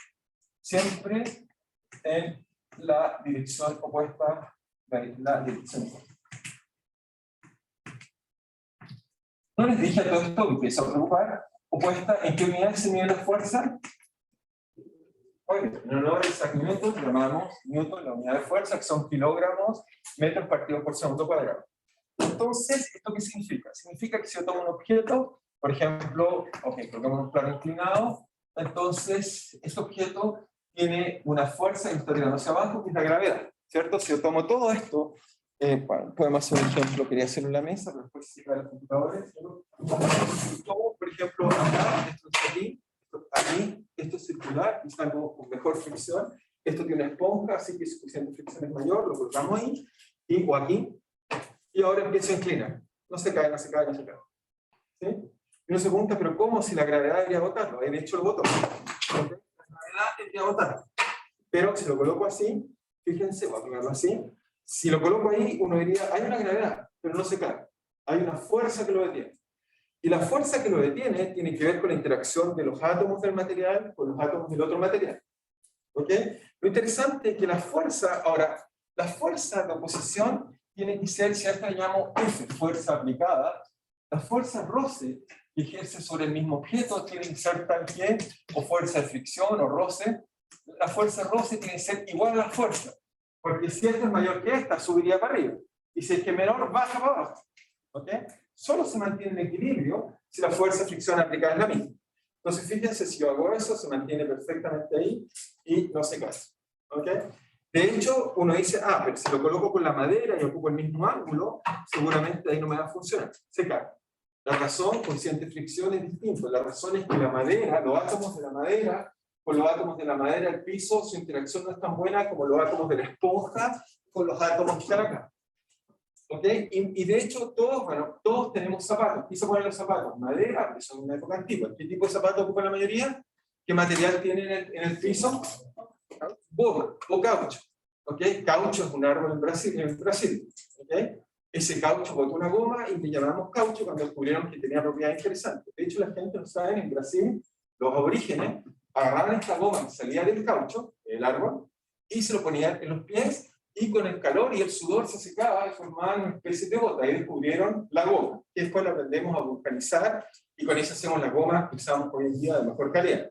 Siempre en la dirección opuesta, la dirección opuesta. No les dije a todo esto, me empiezo a preocupar. Opuesta, ¿en qué unidad se mide la fuerza? Oye, en honor a Isaac Newton, llamamos Newton la unidad de fuerza, que son kilogramos, metros partidos por segundo cuadrado. Entonces, ¿esto qué significa? Significa que si yo tomo un objeto, por ejemplo, colocamos un plano inclinado, entonces, este objeto tiene una fuerza que está tirando hacia abajo, que es la gravedad, ¿cierto? Si yo tomo todo esto, bueno, podemos hacer un ejemplo, quería hacerlo en la mesa, pero después si cae los computadores, tomo, por ejemplo, acá, esto es aquí, esto es circular, y salgo con mejor fricción, esto tiene una esponja, así que su coeficiente de fricción es mayor, lo colocamos ahí, o aquí, y ahora empiezo a inclinar. No se cae, no se cae, no se cae. ¿Sí? Y uno se pregunta, pero ¿cómo si la gravedad debería botarlo? Ahí de hecho lo boto. La gravedad debería botarlo. Pero si lo coloco así, fíjense, voy a ponerlo así, si lo coloco ahí, uno diría, hay una gravedad, pero no se cae. Hay una fuerza que lo detiene. Y la fuerza que lo detiene tiene que ver con la interacción de los átomos del material con los átomos del otro material. ¿Ok? Lo interesante es que la fuerza, ahora, la fuerza de oposición tiene que ser, si a esta le llamo F, fuerza aplicada, la fuerza roce que ejerce sobre el mismo objeto tiene que ser tal que, o fuerza de fricción o roce, la fuerza roce tiene que ser igual a la fuerza, porque si esta es mayor que esta, subiría para arriba, y si es que menor, baja para abajo. ¿Ok? Solo se mantiene en equilibrio si la fuerza de fricción aplicada es la misma. Entonces, fíjense, si yo hago eso, se mantiene perfectamente ahí y no se cae. ¿Ok? De hecho, uno dice, pero si lo coloco con la madera y ocupo el mismo ángulo, seguramente ahí no me va a funcionar. Se cae. La razón, coeficiente de fricción es distinto. La razón es que la madera, los átomos de la madera, con los átomos de la madera del piso, su interacción no es tan buena como los átomos de la esponja con los átomos que están acá. ¿Ok? Y de hecho, todos tenemos zapatos. ¿Qué se ponen los zapatos? Madera, que son de una época antigua. ¿Qué tipo de zapatos ocupa la mayoría? ¿Qué material tiene en el piso? Goma o caucho. ¿Okay? Caucho es un árbol en Brasil. ¿Okay? Ese caucho botó una goma y le llamamos caucho cuando descubrieron que tenía propiedades interesantes. De hecho, la gente no sabe, en Brasil, los aborígenes agarraban esta goma que salía del caucho, del árbol, y se lo ponían en los pies, y con el calor y el sudor se secaba y formaban una especie de gota. Ahí descubrieron la goma, que después la aprendemos a vulcanizar, y con eso hacemos la goma que usamos hoy en día de mejor calidad.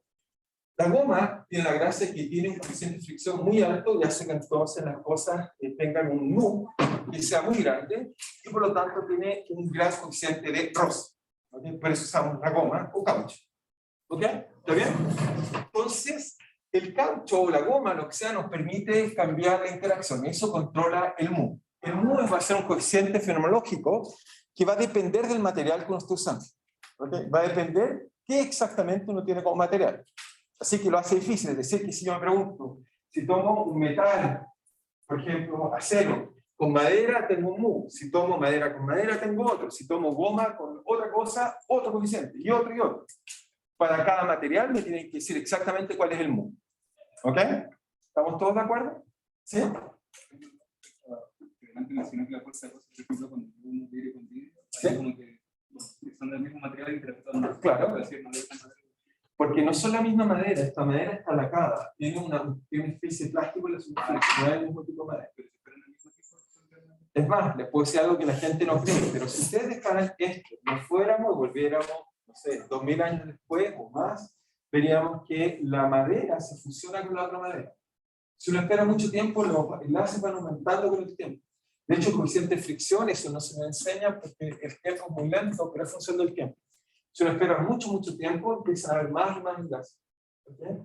La goma tiene la gracia que tiene un coeficiente de fricción muy alto y hace que entonces las cosas tengan un nu que sea muy grande, y por lo tanto tiene un gran coeficiente de roce. ¿Okay? Por eso usamos la goma o caucho. ¿Ok? ¿Está bien? Entonces, el caucho o la goma, lo que sea, nos permite cambiar la interacción. Eso controla el mu. El mu va a ser un coeficiente fenomenológico que va a depender del material que uno esté usando. ¿Okay? Va a depender qué exactamente uno tiene como material. Así que lo hace difícil. Es decir, que si yo me pregunto, si tomo un metal, por ejemplo, acero, con madera tengo un mu. Si tomo madera con madera tengo otro. Si tomo goma con otra cosa, otro coeficiente. Y otro y otro. Para cada material me tienen que decir exactamente cuál es el mu. ¿Ok? ¿Estamos todos de acuerdo? ¿Sí? Antes mencioné que la fuerza de roce, por ejemplo, cuando uno vidrio con vidrio, ¿Sí? hay como que son del mismo material interactuando. Claro. Es decir, no dejan de ser- Porque no son la misma madera, esta madera está lacada, tiene una especie de plástico en la superficie, no es el mismo tipo de madera. pero se esperan el mismo tipo de- Es más, les puedo decir algo que la gente no cree, pero si ustedes dejaran esto, nos fuéramos y volviéramos, no sé, 2000 años después o más, veríamos que la madera se fusiona con la otra madera. Si uno espera mucho tiempo, los enlaces van aumentando con el tiempo. De hecho, el coeficiente de fricción, eso no se me enseña porque el tiempo es muy lento, pero es función del tiempo. Si uno espera mucho tiempo, empieza a haber más y más enlaces. ¿Okay?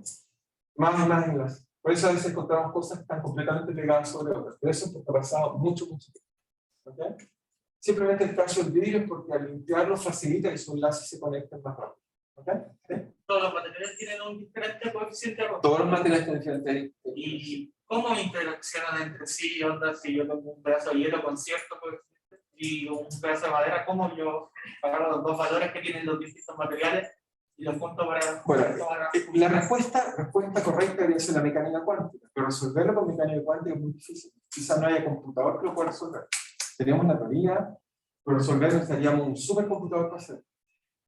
Más y más enlaces. Por eso a veces encontramos cosas que están completamente pegadas sobre otras. Pero eso es porque ha pasado mucho tiempo. ¿Okay? Simplemente el caso del vidrio es porque al limpiarlo facilita que sus enlaces se conecten más rápido. ¿Okay? ¿Sí? Todos los materiales tienen un diferente coeficiente de roce. Todos los materiales tienen diferentes. ¿Y cómo interaccionan entre sí? Onda, si yo tengo un pedazo de hielo con cierto coeficiente y un pedazo de madera, ¿cómo yo agarro los dos valores que tienen los distintos materiales y los junto para... Bueno, para- la respuesta correcta debería ser la mecánica cuántica, pero resolverlo con mecánica cuántica es muy difícil. Quizás no haya computador que lo pueda resolver. Tenemos la teoría, pero resolverlo necesitaríamos un supercomputador para hacerlo.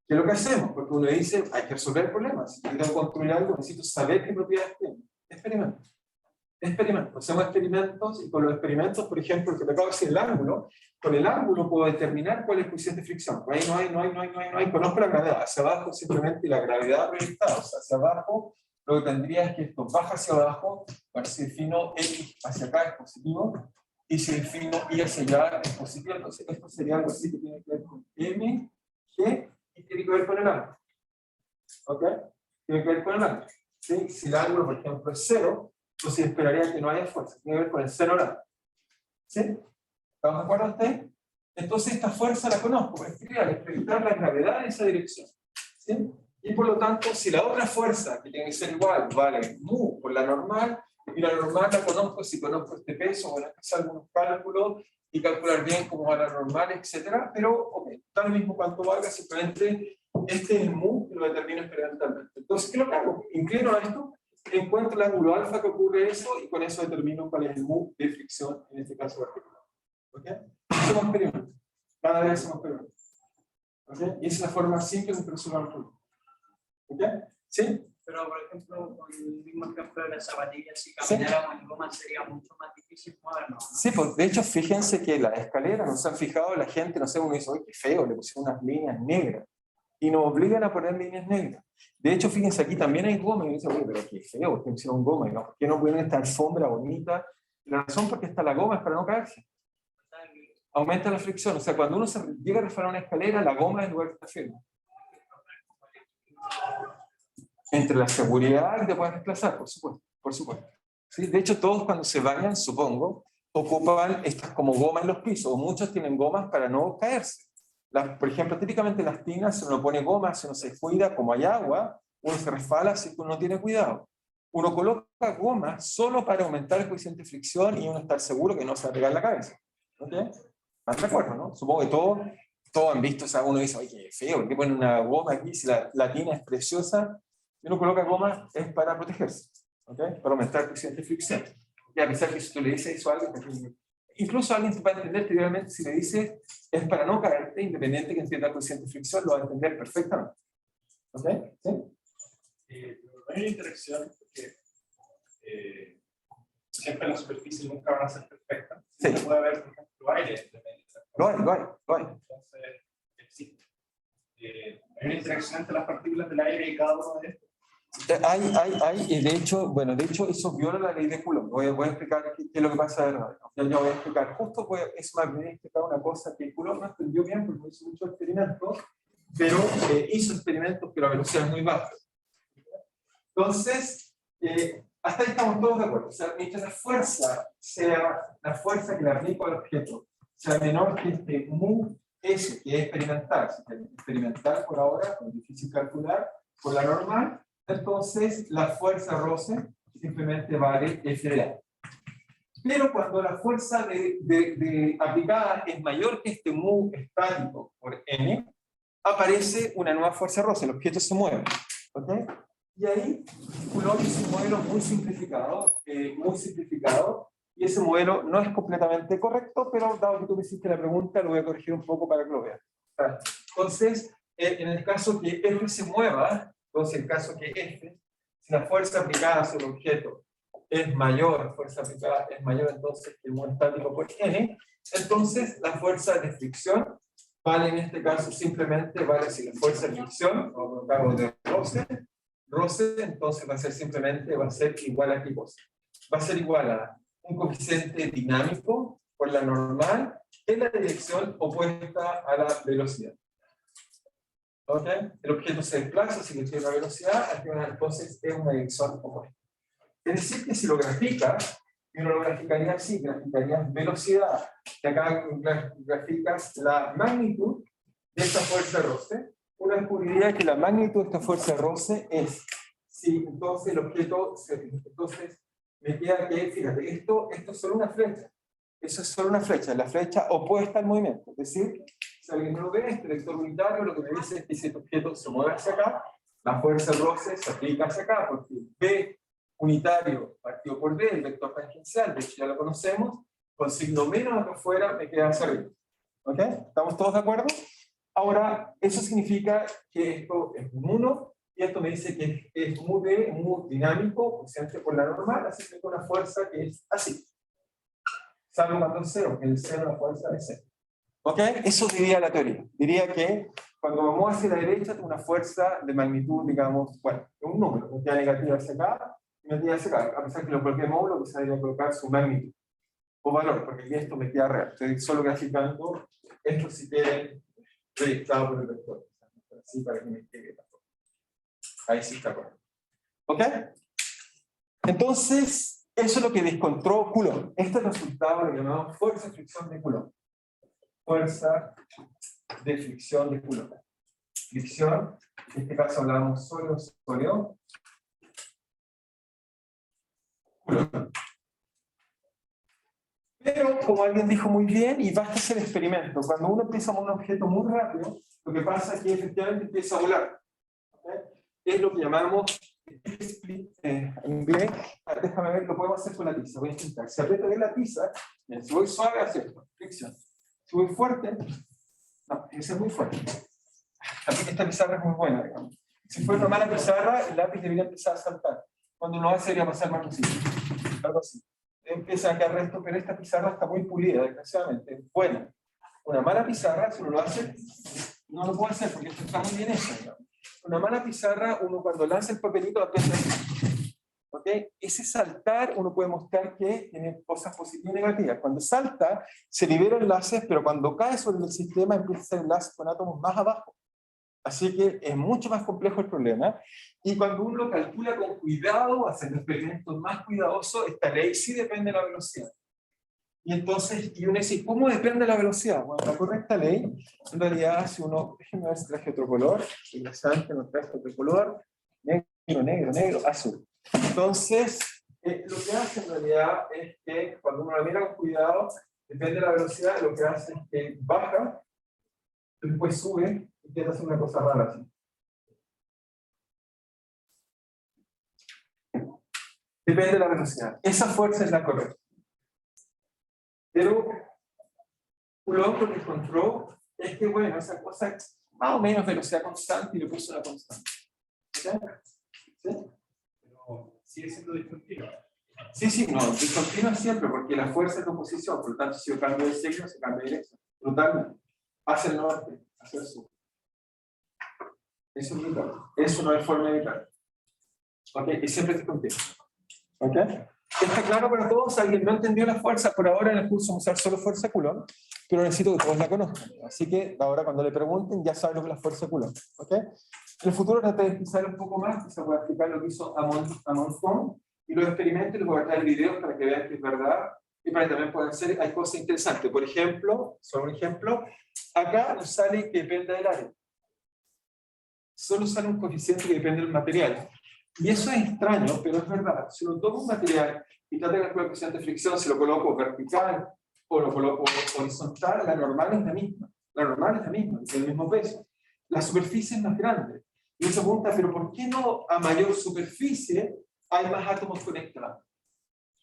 ¿Qué es lo que hacemos? Porque uno dice, hay que resolver problemas. Si quiero construir algo, necesito saber qué propiedades tiene. Experimentos. Hacemos experimentos, y con los experimentos, por ejemplo, el que te acabo de decir, el ángulo, con el ángulo puedo determinar cuál es el coeficiente de fricción. Ahí no hay. Conozco la gravedad. Hacia abajo simplemente la gravedad proyectada. O sea, hacia abajo lo que tendría es que esto baja hacia abajo, para si el fino X hacia acá es positivo, y si el fino Y hacia allá es positivo. Entonces esto sería algo así que tiene que ver con M, G, y tiene que ver con el ángulo. ¿Ok? Tiene que ver con el ángulo. ¿Sí? Si el ángulo, por ejemplo, es 0, entonces esperaría que no haya fuerza. Tiene que ver con el 0 grado. ¿Sí? ¿Estamos de acuerdo ustedes? Entonces esta fuerza la conozco, es proyectar la gravedad en esa dirección. ¿Sí? Y por lo tanto, si la otra fuerza, que tiene que ser igual, vale mu por la normal, y la normal la conozco si conozco este peso, bueno, hacer algunos cálculos y calcular bien cómo va la normal, etc. Pero, ok, da lo mismo cuánto valga, simplemente este es el mu que lo determino experimentalmente. Entonces, ¿qué es lo que hago? Inclino a esto, encuentro el ángulo alfa que ocurre eso, y con eso determino cuál es el mu de fricción en este caso particular. ¿Ok? Hacemos experimentos. Cada vez hacemos experimentos. ¿Ok? Y esa es la forma simple de resolver el problema. ¿Ok? ¿Sí? Pero, por ejemplo, con el mismo ejemplo de las zapatillas, si Sí. camináramos en goma sería mucho más difícil movernos, ¿no? Sí, pues de hecho, fíjense que las escaleras, nos han fijado la gente, no sé, uno dice, oye, qué feo, le pusieron unas líneas negras. Y nos obligan a poner líneas negras. De hecho, fíjense, aquí también hay goma. Y uno dice, oye, pero qué feo, ¿por qué pusieron goma? Y no, ¿por qué no ponen esta alfombra bonita? La razón por qué está la goma es para no caerse. Aumenta la fricción. O sea, cuando uno se llega a resbalar una escalera, la goma es el lugar que está firme. Entre la seguridad y te puedes desplazar, por supuesto. Por supuesto. ¿Sí? De hecho, todos cuando se bañan, supongo, ocupan estas como gomas en los pisos, o muchos tienen gomas para no caerse. Por ejemplo, típicamente en las tinas, si uno pone gomas, si uno se cuida, como hay agua, uno se resbala si uno no tiene cuidado. Uno coloca gomas solo para aumentar el coeficiente de fricción y uno estar seguro que no se va a pegar la cabeza. ¿Ok? ¿Están de acuerdo, no? Supongo que todos han visto, o sea, uno dice, oye, qué feo, ¿por qué ponen una goma aquí si la tina es preciosa? Y uno coloca goma es para protegerse, ¿ok? Para aumentar el coeficiente de fricción. Y a pesar que si tú le dices eso a alguien, incluso alguien va a entender que realmente si le dices es para no caerte, independiente que entienda el coeficiente de fricción, lo va a entender perfectamente. ¿Ok? ¿Sí? No hay interacción porque siempre las superficies nunca van a ser perfectas. Sí. Puede haber, por ejemplo, aire entre medio. Lo hay. Entonces, existe. Hay una interacción entre las partículas del aire y cada uno de estos. Hay, y de hecho eso viola la ley de Coulomb. Voy a explicar qué es lo que pasa de verdad. Ya voy a explicar, es más bien explicar una cosa que Coulomb no entendió bien porque hizo muchos experimentos, pero hizo experimentos que la velocidad es muy baja. Entonces, hasta ahí estamos todos de acuerdo. O sea, mientras la fuerza sea la fuerza que le aplico al objeto, sea menor que este mu S, que es experimental, experimental por ahora, es difícil calcular, por la normal, entonces la fuerza roce simplemente vale F de A. Pero cuando la fuerza aplicada es mayor que este mu estático por n, aparece una nueva fuerza roce, el objeto se mueve. ¿Ok? Y ahí Coulomb hizo un modelo muy simplificado, y ese modelo no es completamente correcto, pero dado que tú me hiciste la pregunta, lo voy a corregir un poco para que lo veas. Entonces, en el caso que F se mueva, entonces en el caso que F, si la fuerza aplicada sobre el objeto es mayor, la fuerza aplicada es mayor entonces que el mu estático por n, entonces la fuerza de fricción vale en este caso simplemente, vale si la fuerza de fricción, o lo de roce, entonces va a ser simplemente, va a ser igual a qué cosa. Va a ser igual a un coeficiente dinámico por la normal en la dirección opuesta a la velocidad. ¿Ok? El objeto se desplaza, así que tiene una velocidad, entonces es una dirección opuesta. Es decir, que si lo graficas, y uno lo graficaría así, graficarías velocidad, y acá graficas la magnitud de esta fuerza de roce, uno descubriría que la magnitud de esta fuerza de roce es, si entonces el objeto, entonces me queda que, fíjate, esto es solo una flecha, eso es solo una flecha, la flecha opuesta al movimiento, es decir, si alguien no lo ve, este vector unitario lo que me dice es que si este objeto se mueve hacia acá, la fuerza de roce se aplica hacia acá, porque B unitario partido por B, el vector tangencial, de hecho ya lo conocemos, con signo menos acá afuera me queda hacia arriba. ¿Ok? ¿Estamos todos de acuerdo? Ahora, eso significa que esto es un 1, y esto me dice que es mu D, mu dinámico, coeficiente por la normal, así que tengo una fuerza que es así. Salvo cuando es 0, que el 0 la fuerza es 0. ¿Ok? Eso diría la teoría. Diría que cuando me muevo hacia la derecha tengo una fuerza de magnitud, digamos, bueno, un número, me queda negativa hacia acá, y me queda hacia acá. A pesar que lo coloqué módulo, que se debería colocar su magnitud o valor, porque aquí esto me queda real. Estoy solo graficando esto si quieren proyectado por el vector. Así para que me quede la forma. Ahí sí está correcto. ¿Ok? Entonces, eso es lo que descontroló Coulomb. Este es el resultado de lo que llamamos fuerza de fricción de Coulomb. Fuerza de fricción de Coulomb. Fricción, en este caso hablamos sólido. Coulomb. Pero, como alguien dijo muy bien, y basta hacer experimento, cuando uno empieza a mover un objeto muy rápido, lo que pasa es que efectivamente empieza a volar. ¿Okay? Es lo que llamamos split en inglés. Déjame ver, lo podemos hacer con la tiza. Voy a intentar. Si aprieto bien la tiza, si voy suave, hace esto, fricción. Si voy fuerte, no, ese es muy fuerte. Así que esta pizarra es muy buena, digamos. Si fuera una mala pizarra, el lápiz debería empezar a saltar. Cuando uno hace, debería pasar más posible. Algo así. Empieza a quedar resto, pero esta pizarra está muy pulida, desgraciadamente. Es buena. Una mala pizarra, si uno lo hace, no lo puede hacer porque esto está muy bien hecho, digamos. Una mala pizarra, uno cuando lanza el papelito la pierde. ¿Ok? Ese saltar, uno puede mostrar que tiene cosas positivas y negativas. Cuando salta, se liberan enlaces, pero cuando cae sobre el sistema, empieza a ser enlaces con átomos más abajo. Así que es mucho más complejo el problema. Y cuando uno lo calcula con cuidado, haciendo experimentos más cuidadosos, esta ley sí depende de la velocidad. Y entonces, y uno dice, ¿cómo depende de la velocidad? Bueno, la correcta ley, en realidad, si uno, déjenme ver si traje otro color, interesante, no traje otro color, negro, azul. Entonces, lo que hace en realidad es que cuando uno la mira con cuidado, depende de la velocidad, lo que hace es que baja, después sube, y quiere hacer una cosa rara así. Depende de la velocidad. Esa fuerza es la correcta. Pero lo que encontró es que, bueno, esa cosa es más o menos velocidad constante y le puso una constante. ¿Sí? Pero sigue siendo discontinua. Sí, no, discontinua siempre, porque la fuerza es de oposición, por lo tanto, si yo cambio de signo, se cambia de dirección. Brutalmente. Hacia el norte, hacia el sur. Eso es brutal. Eso no hay forma de evitar. ¿Ok? Y siempre es discontinua. ¿Ok? ¿Está claro para todos? ¿Alguien no entendió la fuerza? Por ahora en el curso vamos a usar solo fuerza Coulomb, pero necesito que todos la conozcan. Así que ahora cuando le pregunten ya saben lo que es la fuerza Coulomb. ¿Ok? En el futuro traté de explicar un poco más, quizá voy a explicar lo que hizo Amundsen y los experimentos, les voy a traer videos para que vean que es verdad y para que también puedan hacer, hay cosas interesantes. Por ejemplo, solo un ejemplo, acá nos sale que depende del área. Solo sale un coeficiente que depende del material. Y eso es extraño, pero es verdad. Si uno toma un material y trata de calcular el coeficiente de fricción, si lo coloco vertical o lo coloco horizontal, la normal es la misma. La normal es la misma, tiene el mismo peso. La superficie es más grande. Y uno se pregunta, ¿pero por qué no a mayor superficie hay más átomos conectados?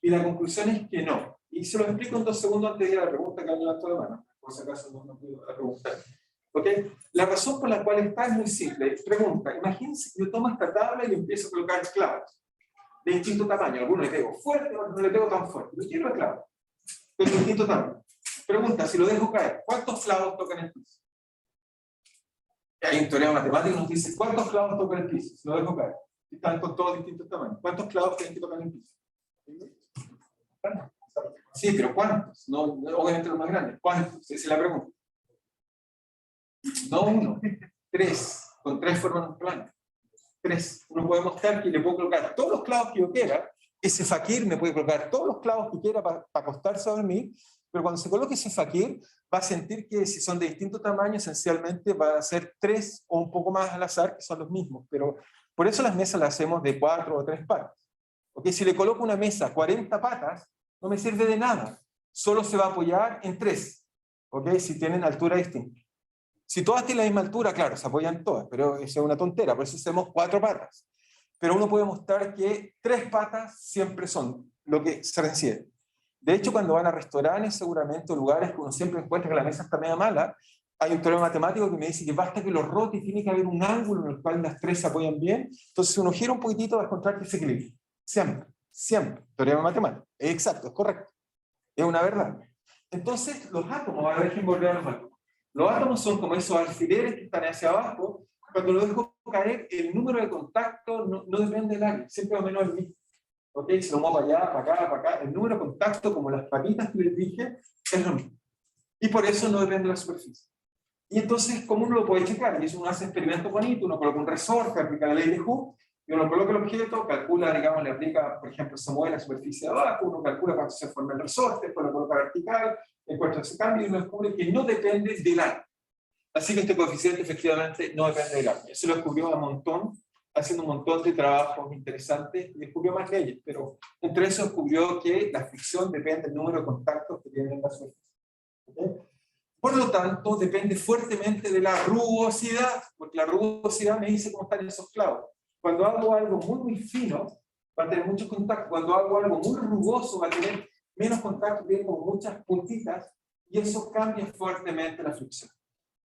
Y la conclusión es que no. Y se lo explico en 2 segundos antes de ir a la pregunta que han levantado la mano. Por si acaso no puedo preguntar. ¿Okay? La razón por la cual está es muy simple. Pregunta, imagínense que yo tomo esta tabla y le empiezo a colocar clavos de distinto tamaño. Algunos le pego fuerte, otros no le pego tan fuerte. Yo quiero clavos, pero de distinto tamaño. Pregunta, si lo dejo caer, ¿cuántos clavos tocan el piso? Hay un teorema matemático que nos dice cuántos clavos tocan el piso si lo dejo caer. Están con todos distintos tamaños. ¿Cuántos clavos tienen que tocar el piso? Sí, pero ¿cuántos? No, obviamente los más grandes. ¿Cuántos? Esa es la pregunta. No 1, 3. Con 3 forman un plano. 3. Uno puede mostrar que le puedo colocar todos los clavos que yo quiera. Ese fakir me puede colocar todos los clavos que quiera para acostarse a dormir. Pero cuando se coloque ese fakir, va a sentir que si son de distinto tamaño, esencialmente va a ser 3 o un poco más al azar, que son los mismos. Pero por eso las mesas las hacemos de 4 o 3 patas. ¿Okay? Si le coloco una mesa 40 patas, no me sirve de nada. Solo se va a apoyar en 3. ¿Okay? Si tienen altura distinta. Si todas tienen la misma altura, claro, se apoyan todas, pero eso es una tontera, por eso hacemos 4 patas. Pero uno puede mostrar que 3 patas siempre son lo que se requiere. De hecho, cuando van a restaurantes, seguramente, o lugares que uno siempre encuentra que la mesa está media mala, hay un teorema matemático que me dice que basta que lo rote y tiene que haber un ángulo en el cual las 3 se apoyan bien. Entonces, si uno gira un poquitito, va a encontrar que se equilibra. Siempre. Teorema matemático. Es exacto, es correcto. Es una verdad. Entonces, los átomos, ahora dejen volver a los átomos. Los átomos son como esos alfileres que están hacia abajo. Cuando lo dejo caer, el número de contactos no depende del área, siempre más o menos el mismo. ¿Ok? Si lo muevo para allá, para acá, para acá, el número de contactos, como las patitas que les dije, es lo mismo. Y por eso no depende de la superficie. Y entonces, ¿cómo uno lo puede checar? Y eso uno hace experimentos bonitos, uno coloca un resorte, aplica la ley de Hooke, y uno coloca el objeto, calcula, digamos, le aplica, por ejemplo, se mueve la superficie de abajo, uno calcula cuánto se forma el resorte, después lo coloca vertical, encuentra ese cambio y uno descubre que no depende del área. Así que este coeficiente efectivamente no depende del área. Eso lo descubrió un montón, haciendo un montón de trabajos interesantes, y descubrió más leyes, pero entre eso descubrió que la fricción depende del número de contactos que tienen la superficie. ¿Okay? Por lo tanto, depende fuertemente de la rugosidad, porque la rugosidad me dice cómo están esos clavos. Cuando hago algo muy fino, va a tener muchos contactos. Cuando hago algo muy rugoso, va a tener menos contactos, tiene como muchas puntitas, y eso cambia fuertemente la fricción.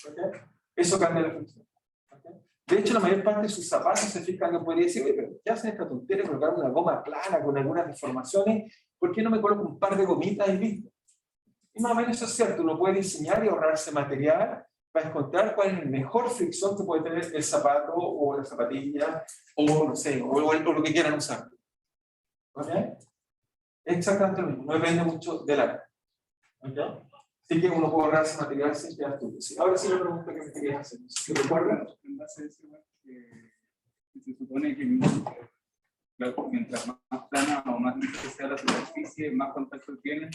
¿Okay? Eso cambia la fricción. ¿Okay? De hecho, la mayor parte de sus zapatos se fijan que podría decir, pero ¿qué hacen esta tontería de colocar una goma plana con algunas deformaciones? ¿Por qué no me coloco un par de gomitas y listo? Y más o menos eso es cierto, uno puede diseñar y ahorrarse material para encontrar cuál es la mejor fricción que puede tener el zapato o la zapatilla o no sé, o lo que quieran usar. ¿Ok? Exactamente lo mismo, no depende mucho del área. ¿Ok? Así que uno puede ahorrarse material sin quedar tú. Sí, ahora sí la pregunta que me querías hacer. ¿Se recuerdan? En base a eso, que se supone que mientras más plana o más lisa sea la superficie, más contacto tiene.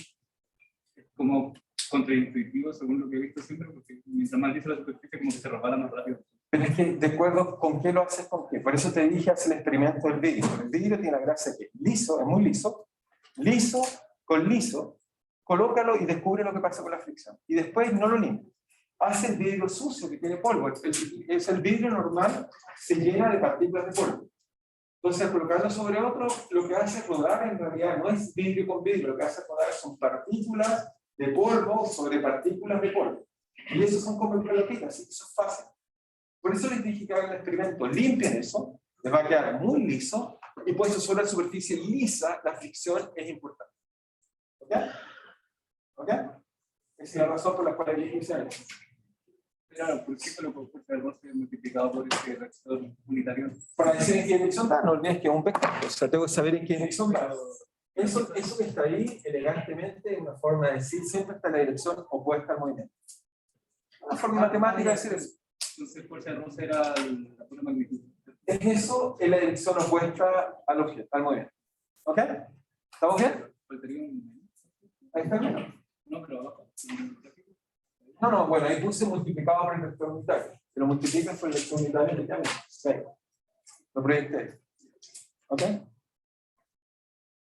Es como contraintuitivo según lo que he visto siempre, porque mientras más lisa la superficie, como que se resbala más rápido. Pero es que de acuerdo con qué lo haces, con qué. Por eso te dije, haz el experimento del vidrio. El vidrio tiene la gracia que es liso, es muy liso, liso con liso, colócalo y descubre lo que pasa con la fricción. Y después no lo limpies. Haz el vidrio sucio que tiene polvo. El vidrio normal se llena de partículas de polvo. Entonces, al colocarlo sobre otro, lo que hace rodar en realidad no es vidrio con vidrio, lo que hace rodar son partículas de polvo sobre partículas de polvo. Y eso son como pelotitas, así que eso es fácil. Por eso les dije que hagan el experimento, limpien eso, les va a quedar muy liso, y puesto sobre la superficie lisa, la fricción es importante. ¿Ok? ¿Ok? Esa es la razón por la cual hay que usar eso. Claro, ¿por qué lo puedo hacer roce multiplicado por ese reactor unitario? Para decir en qué dirección da, no olvides que es un vector, o sea, tengo que saber en qué dirección da. Eso que está ahí, elegantemente, es una forma de decir, siempre está en la dirección opuesta al movimiento. Una forma matemática de decir eso. Entonces, fuerza de roce era la pura magnitud. Es eso en la dirección opuesta al objeto, al movimiento. ¿Ok? ¿Estamos bien? Faltaría un... Ahí está bien. No, pero abajo. No, bueno, ahí puse multiplicado por el vector unitario. Si lo multiplicas por el vector unitario, le llaman. Lo proyecté. ¿Ok?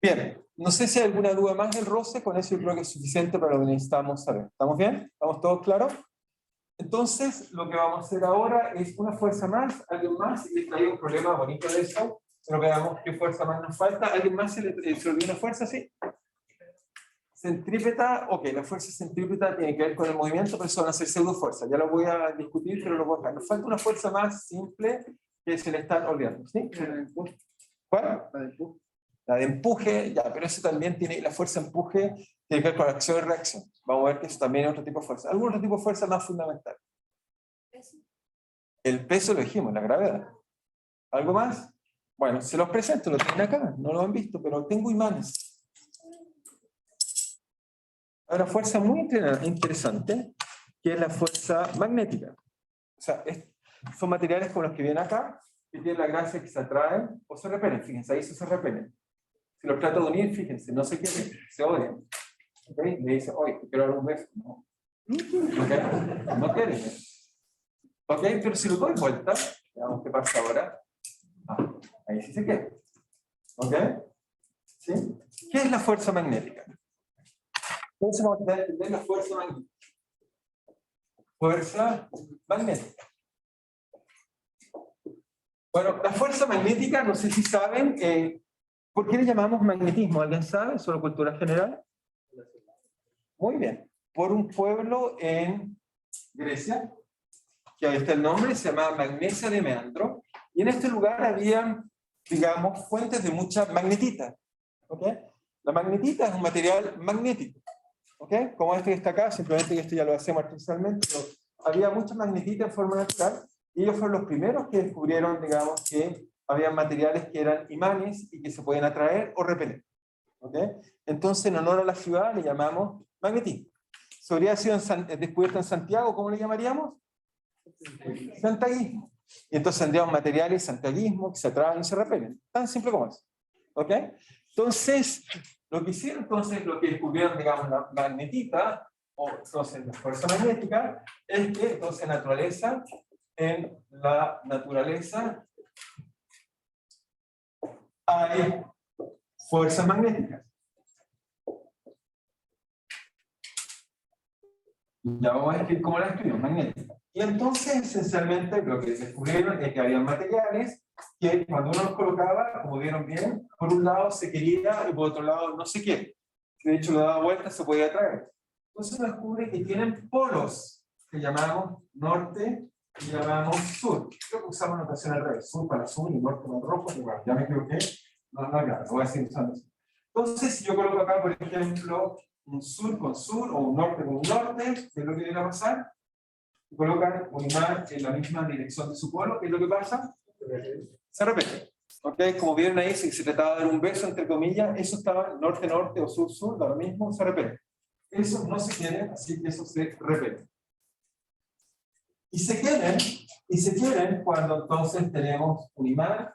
Bien, no sé si hay alguna duda más del roce, con eso yo creo que es suficiente para lo que necesitamos saber. ¿Estamos bien? ¿Estamos todos claros? Entonces, lo que vamos a hacer ahora es una fuerza más, alguien más, y hay un problema bonito de eso, pero veamos qué fuerza más nos falta. ¿Alguien más se le olvidó una fuerza? ¿Sí? Centrípeta, ok, la fuerza centrípeta tiene que ver con el movimiento, pero eso van a ser pseudo fuerzas. Ya lo voy a discutir, pero lo voy a dejar. Nos falta una fuerza más simple que se le están olvidando. ¿Sí? ¿Cuál? La de empuje, ya, pero eso también tiene, la fuerza de empuje tiene que ver con la acción y reacción. Vamos a ver que eso también es otro tipo de fuerza. ¿Algún otro tipo de fuerza más fundamental? El peso lo dijimos, la gravedad. ¿Algo más? Bueno, se los presento, lo tienen acá, no lo han visto, pero tengo imanes. Hay una fuerza muy interesante, que es la fuerza magnética. O sea, son materiales como los que vienen acá, que tienen la gracia que se atraen o se repelen. Fíjense, ahí se repelen. Si los trato de unir, fíjense, no se quieren, se odian. ¿Okay? Le dice, oye, te quiero dar un beso. No. ¿Okay? No quieren. ¿Ok? Pero si lo doy vuelta, veamos qué pasa ahora. Ah, ahí sí se queda. ¿Ok? ¿Sí? ¿Qué es la fuerza magnética? Entonces vamos a entender la fuerza magnética. Fuerza magnética. Bueno, la fuerza magnética, no sé si saben, ¿por qué le llamamos magnetismo? ¿Alguien sabe? ¿Solo cultura general? Muy bien. Por un pueblo en Grecia, que ahí está el nombre, se llamaba Magnesia de Meandro, y en este lugar había, digamos, fuentes de mucha magnetita. ¿Ok? La magnetita es un material magnético. ¿Ok? Como este que está acá, simplemente que esto ya lo hacemos artificialmente, pero había mucha magnetita en forma natural, y ellos fueron los primeros que descubrieron, digamos, que había materiales que eran imanes y que se podían atraer o repeler. ¿Ok? Entonces, en honor a la ciudad, le llamamos magnetismo. Si habría sido descubierto en Santiago, ¿cómo le llamaríamos? Santiaguismo. Y entonces tendríamos materiales santiaguismo que se atraen y se repelen. Tan simple como eso. ¿Ok? Entonces, lo que hicieron, entonces, lo que descubrieron, digamos, la magnetita, o entonces la fuerza magnética, es que entonces en la naturaleza hay fuerzas magnéticas. Ya vamos a ver cómo las escribimos, magnética. Y entonces, esencialmente, lo que descubrieron es que había materiales que cuando uno los colocaba, como vieron bien, por un lado se quería y por otro lado no se quiere. De hecho, lo daba vuelta, se podía atraer. Entonces uno descubre que tienen polos, que llamamos norte y llamamos sur. Creo que usamos notación al revés, sur para azul y norte para rojo, igual, ya me equivoqué, no, claro, lo voy a seguir usando así. Entonces, si yo coloco acá, por ejemplo, un sur con sur o un norte con un norte, ¿qué es lo que viene a pasar? Colocan un imán en la misma dirección de su polo, ¿qué es lo que pasa? Se repite. ¿Okay? Como vieron ahí, si se trataba de dar un beso, entre comillas, eso estaba norte-norte o sur-sur, da lo mismo, se repite. Eso no se quiere, así que eso se repite. Y se quieren cuando entonces tenemos un imán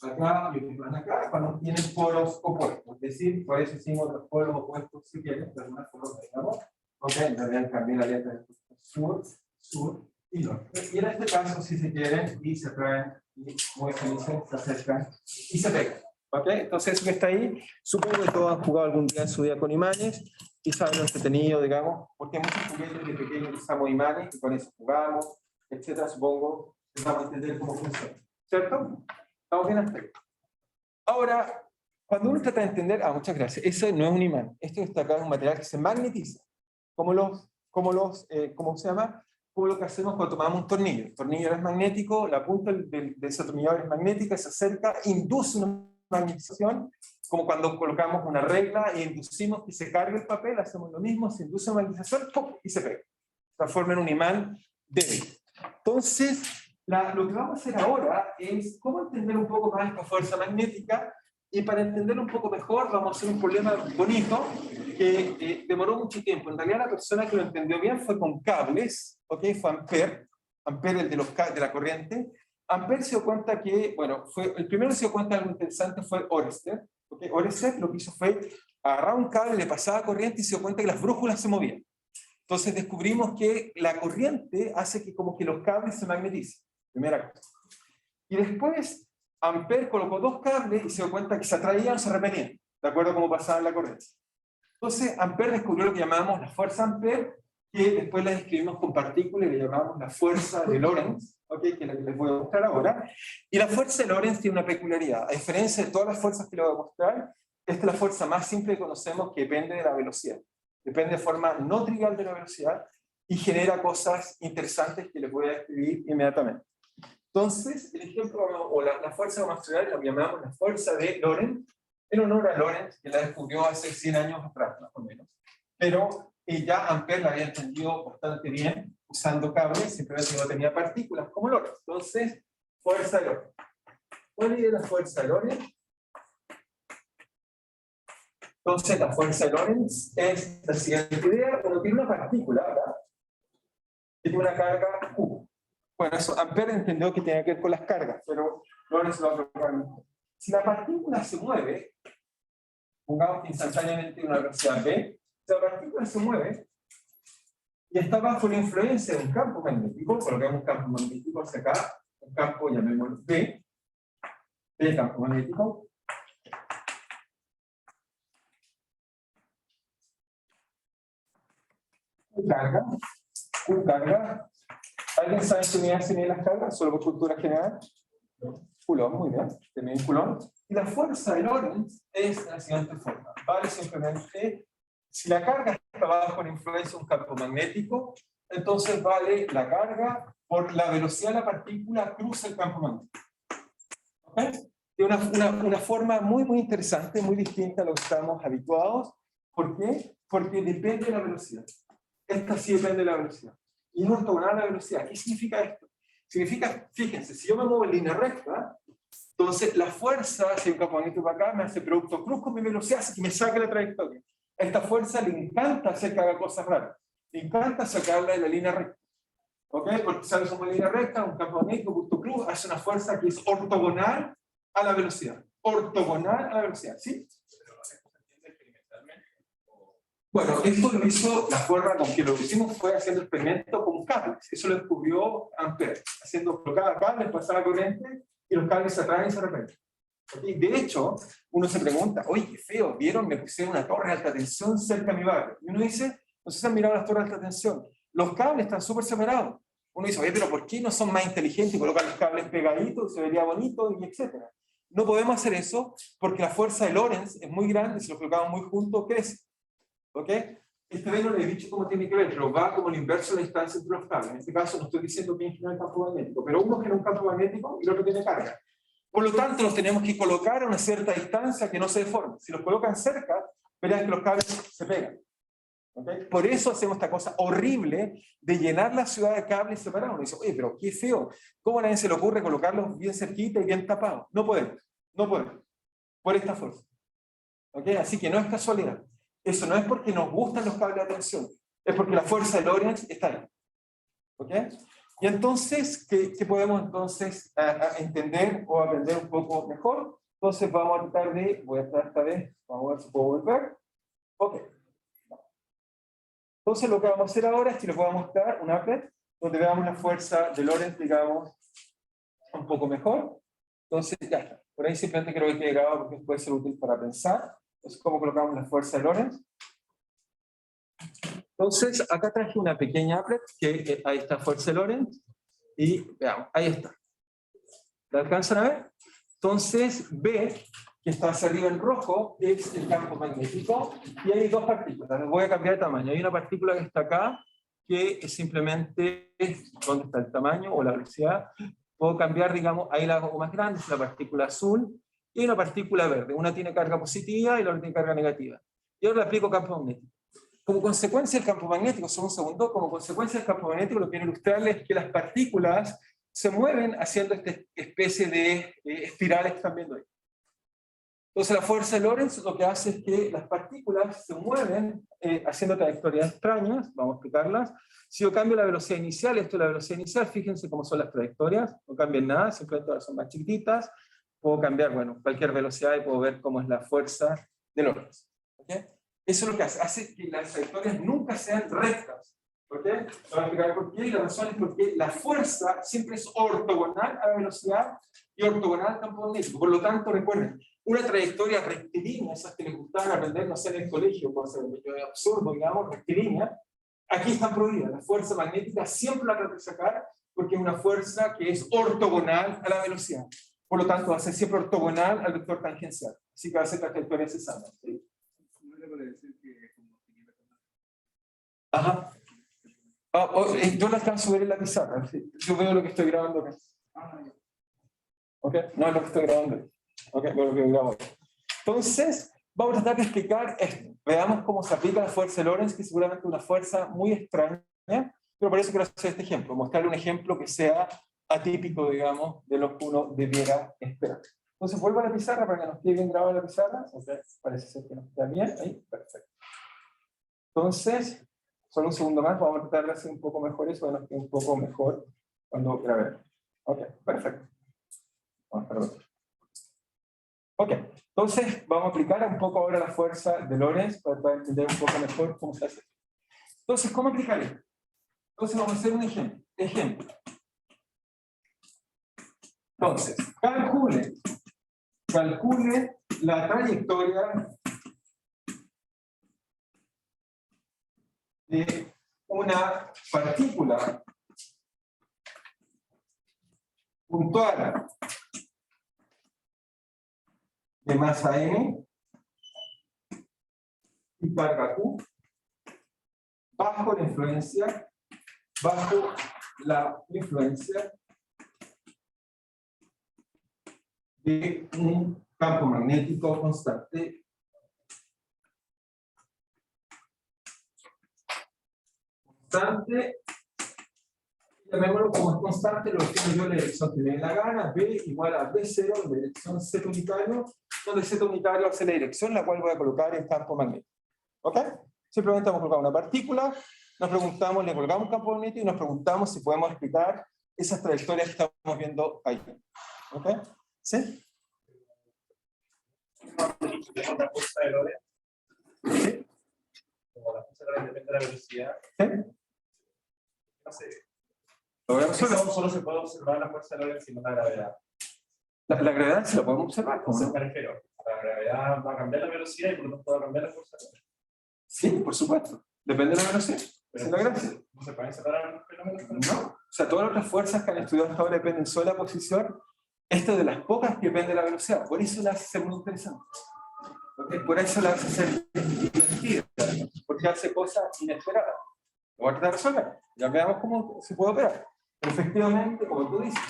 acá y un imán acá, cuando tienen polos opuestos. Es decir, por eso hicimos los polos opuestos si quieren, de alguna forma, digamos. Ok, en realidad cambié la letra de sur, sur y norte. Y en este caso, si se quieren, y se traen, y como se dice, se acercan y se pegan. ¿Ok? Entonces, eso que está ahí, supongo que todos han jugado algún día en su día con imanes y saben lo entretenido, digamos, porque hay muchos juguetes de pequeños usamos imanes y con eso jugamos, etcétera. Supongo que vamos a entender cómo funciona. ¿Cierto? ¿Estamos bien hasta ahí? Ahora, cuando uno trata de entender, muchas gracias, eso no es un imán, esto está acá, es un material que se magnetiza, como ¿cómo se llama? Como lo que hacemos cuando tomamos un tornillo. El tornillo es magnético, la punta de ese atornillador es magnética, se acerca, induce una magnetización, como cuando colocamos una regla e inducimos que se cargue el papel, hacemos lo mismo, se induce una magnetización, ¡pum!, y se pega. Transforma en un imán débil. Entonces, lo que vamos a hacer ahora es cómo entender un poco más esta fuerza magnética, y para entenderlo un poco mejor vamos a hacer un problema bonito que demoró mucho tiempo. En realidad la persona que lo entendió bien fue con cables, ¿ok? Fue Ampère, el de la corriente. Ampère se dio cuenta que, bueno, el primero que se dio cuenta de algo interesante fue Oersted. ¿Okay? Oersted lo que hizo fue agarrar un cable, le pasaba corriente y se dio cuenta que las brújulas se movían. Entonces descubrimos que la corriente hace que como que los cables se magneticen. Primera cosa. Y después Ampère colocó dos cables y se dio cuenta que se atraían o se repelían, de acuerdo a cómo pasaba la corriente. Entonces Ampère descubrió lo que llamamos la fuerza Ampère, que después la describimos con partículas y le llamamos la fuerza de Lorentz, ¿okay? Que es la que les voy a mostrar ahora. Y la fuerza de Lorentz tiene una peculiaridad. A diferencia de todas las fuerzas que les voy a mostrar, esta es la fuerza más simple que conocemos, que depende de la velocidad. Depende de forma no trivial de la velocidad y genera cosas interesantes que les voy a describir inmediatamente. Entonces, el ejemplo, o la fuerza que vamos a estudiar, la llamamos la fuerza de Lorentz, en honor a Lorentz, que la descubrió hace 100 años atrás, más o menos. Pero ya Ampère la había entendido bastante bien, usando cables, simplemente no tenía partículas como Lorentz. Entonces, fuerza de Lorentz. ¿Cuál es la fuerza de Lorentz? Entonces, la fuerza de Lorentz es la siguiente idea. Uno tiene una partícula, ¿verdad?, que tiene una carga Q. Bueno, eso Ampère entendió que tenía que ver con las cargas, pero Lorentz lo va a probar mejor. Si la partícula se mueve, pongamos que instantáneamente una velocidad v, si la partícula se mueve y está bajo la influencia de un campo magnético, colocamos un campo magnético hacia acá, un campo, llamémoslo V, campo magnético, carga. ¿Alguien sabe qué unidad se miden las cargas? Solo por cultura general. Coulomb, muy bien. Se miden Coulomb. Y la fuerza de Lorentz es de la siguiente forma. Vale simplemente, si la carga está bajo la influencia de un campo magnético, entonces vale la carga por la velocidad de la partícula cruza el campo magnético. ¿Okay? Tiene una forma muy, muy interesante, muy distinta a lo que estamos habituados. ¿Por qué? Porque depende de la velocidad. Esta sí depende de la velocidad. Y es ortogonal a la velocidad. ¿Qué significa esto? Significa, fíjense, si yo me muevo en línea recta, entonces la fuerza, si hay un campo magnético para acá, me hace producto cruz con mi velocidad, hace que me saque la trayectoria. A esta fuerza le encanta hacer que haga cosas raras. Le encanta sacarla de la línea recta. ¿Ok? Porque sale como línea recta, un campo magnético, producto cruz, hace una fuerza que es ortogonal a la velocidad. Ortogonal a la velocidad, ¿sí? Bueno, esto lo hizo, la forma con que lo hicimos fue haciendo experimento con cables. Eso lo descubrió Ampère. Colocaba cables, pasaba corriente y los cables se atraen y se repelen. ¿Okay? De hecho, uno se pregunta, oye, qué feo, ¿vieron? Me pusieron una torre de alta tensión cerca de mi barrio. Y uno dice, no sé si han mirado las torres de alta tensión. Los cables están súper separados. Uno dice, oye, pero ¿por qué no son más inteligentes y colocan los cables pegaditos, se vería bonito, y etcétera? No podemos hacer eso porque la fuerza de Lorentz es muy grande y si los colocamos muy juntos, crece. ¿Ok? Este vez no le he dicho cómo tiene que ver, pero va como el inverso de la distancia entre los cables. En este caso no estoy diciendo que genera el campo magnético, pero uno genera un campo magnético y el otro tiene carga. Por lo tanto, los tenemos que colocar a una cierta distancia que no se deforme. Si los colocan cerca, verán que los cables se pegan. ¿Okay? Por eso hacemos esta cosa horrible de llenar la ciudad de cables separados. Uno dice, oye, pero qué feo. ¿Cómo a nadie se le ocurre colocarlos bien cerquita y bien tapados? No podemos. No podemos. Por esta fuerza. ¿Okay? Así que no es casualidad. Eso no es porque nos gustan los cables de tensión, es porque la fuerza de Lorentz está ahí. ¿Ok? Y entonces, ¿qué podemos entonces entender o aprender un poco mejor? Entonces vamos a tratar de, voy a tratar esta vez, vamos a ver si puedo volver. Ok. Entonces lo que vamos a hacer ahora es que les voy a mostrar un applet donde veamos la fuerza de Lorentz, digamos, un poco mejor. Entonces ya está. Por ahí simplemente creo que he llegado porque puede ser útil para pensar. Es como colocamos la fuerza de Lorentz. Entonces, acá traje una pequeña applet, que ahí está fuerza de Lorentz, y veamos, ahí está. ¿La alcanzan a ver? Entonces, B que está hacia arriba en rojo, es el campo magnético, y hay dos partículas. Les voy a cambiar de tamaño. Hay una partícula que está acá, que es simplemente, ¿dónde está el tamaño o la velocidad? Puedo cambiar, digamos, ahí la hago más grande, es la partícula azul, y una partícula verde. Una tiene carga positiva y la otra tiene carga negativa. Y ahora le aplico campo magnético. Como consecuencia del campo magnético, solo un segundo, como consecuencia del campo magnético, lo que quiero ilustrarles es que las partículas se mueven haciendo esta especie de espirales que están viendo ahí. Entonces la fuerza de Lorentz lo que hace es que las partículas se mueven haciendo trayectorias extrañas, vamos a explicarlas. Si yo cambio la velocidad inicial, esto es la velocidad inicial, fíjense cómo son las trayectorias, no cambian nada, simplemente ahora son más chiquititas. Puedo cambiar, bueno, cualquier velocidad y puedo ver cómo es la fuerza de Lorentz. ¿Okay? Eso es lo que hace que las trayectorias nunca sean rectas. ¿Okay? Vamos a explicar por qué, y la razón es porque la fuerza siempre es ortogonal a la velocidad y ortogonal al campo magnético. Por lo tanto, recuerden, una trayectoria rectilínea, esas que les gustaban aprender, no sé, en el colegio, por ser absurdo, digamos, rectilínea, aquí están prohibidas. La fuerza magnética siempre la trata de sacar porque es una fuerza que es ortogonal a la velocidad. Por lo tanto, va a ser siempre ortogonal al vector tangencial. Así que va a ser trayectoria cesana. ¿Sí? Ajá. Yo la alcanzo a ver en la pizarra. ¿Sí? Yo veo lo que estoy grabando acá. ¿Ok? No es lo que estoy grabando. ¿Ok? Veo lo que grabo. Entonces, vamos a tratar de explicar esto. Veamos cómo se aplica la fuerza de Lorentz, que seguramente es una fuerza muy extraña, pero por eso quiero hacer este ejemplo. Mostrarle un ejemplo que sea atípico, digamos, de lo que uno debiera esperar. Entonces, vuelvo a la pizarra para que nos quede bien grabado en la pizarra. Okay. Parece ser que nos queda bien. Ahí, perfecto. Entonces, solo un segundo más, vamos a tratar de hacer un poco mejor eso, bueno, un poco mejor cuando grabemos. Ok, perfecto. Vamos a ver. Ok, entonces vamos a aplicar un poco ahora la fuerza de Lorentz para poder entender un poco mejor cómo se hace. Entonces, ¿cómo aplicar esto? Entonces vamos a hacer un ejemplo. Entonces, calcule la trayectoria de una partícula puntual de masa m y carga q bajo la influencia de un campo magnético constante llamémoslo como es constante, lo que yo en la dirección que me dé la gana, B igual a B0 en la dirección Z unitario, donde Z unitario hace la dirección la cual voy a colocar en campo magnético. ¿Ok? Simplemente vamos a colocar una partícula, nos preguntamos, le colocamos un campo magnético y nos preguntamos si podemos explicar esas trayectorias que estamos viendo ahí. ¿Ok? ¿Sí? La fuerza de Lorentz. ¿Sí? Como la fuerza de Lorentz depende de la velocidad. ¿Sí? No sé. Solo Solo se puede observar la fuerza de Lorentz y no la gravedad. la gravedad sí la podemos observar, ¿cómo no? Me refiero. La gravedad va a cambiar la velocidad y por lo tanto va a cambiar la fuerza de Lorentz. Sí, por supuesto. Depende de la velocidad. Pero Es la gracia. ¿no se pueden separar los fenómenos? No. O sea, todas las otras fuerzas que han estudiado hasta ahora dependen solo de la posición. Esta es de las pocas que depende de la velocidad. Por eso la hace ser muy interesante. ¿Okay? Por eso la hace ser divertida. Porque hace cosas inesperadas. Lo voy a tratar de resolver. Ya veamos cómo se puede operar. Pero efectivamente, como tú dices,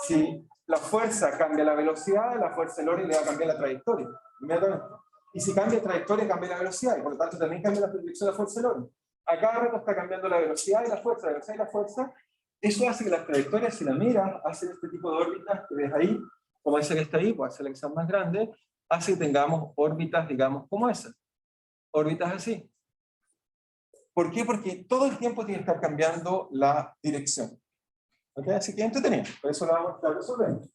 si la fuerza cambia la velocidad, la fuerza de Lorentz le va a cambiar la trayectoria. Inmediatamente. Y si cambia trayectoria, cambia la velocidad. Y por lo tanto también cambia la dirección de la fuerza de Lorentz. A cada rato está cambiando la velocidad y la fuerza, la velocidad y la fuerza. Eso hace que las trayectorias, si la miras, hacen este tipo de órbitas que ves ahí, como esa que está ahí, puede ser la que sea más grande, hace que tengamos órbitas, digamos, como esa. Órbitas así. ¿Por qué? Porque todo el tiempo tiene que estar cambiando la dirección. ¿Ok? Así que entretenido. Por eso la vamos a estar resolviendo.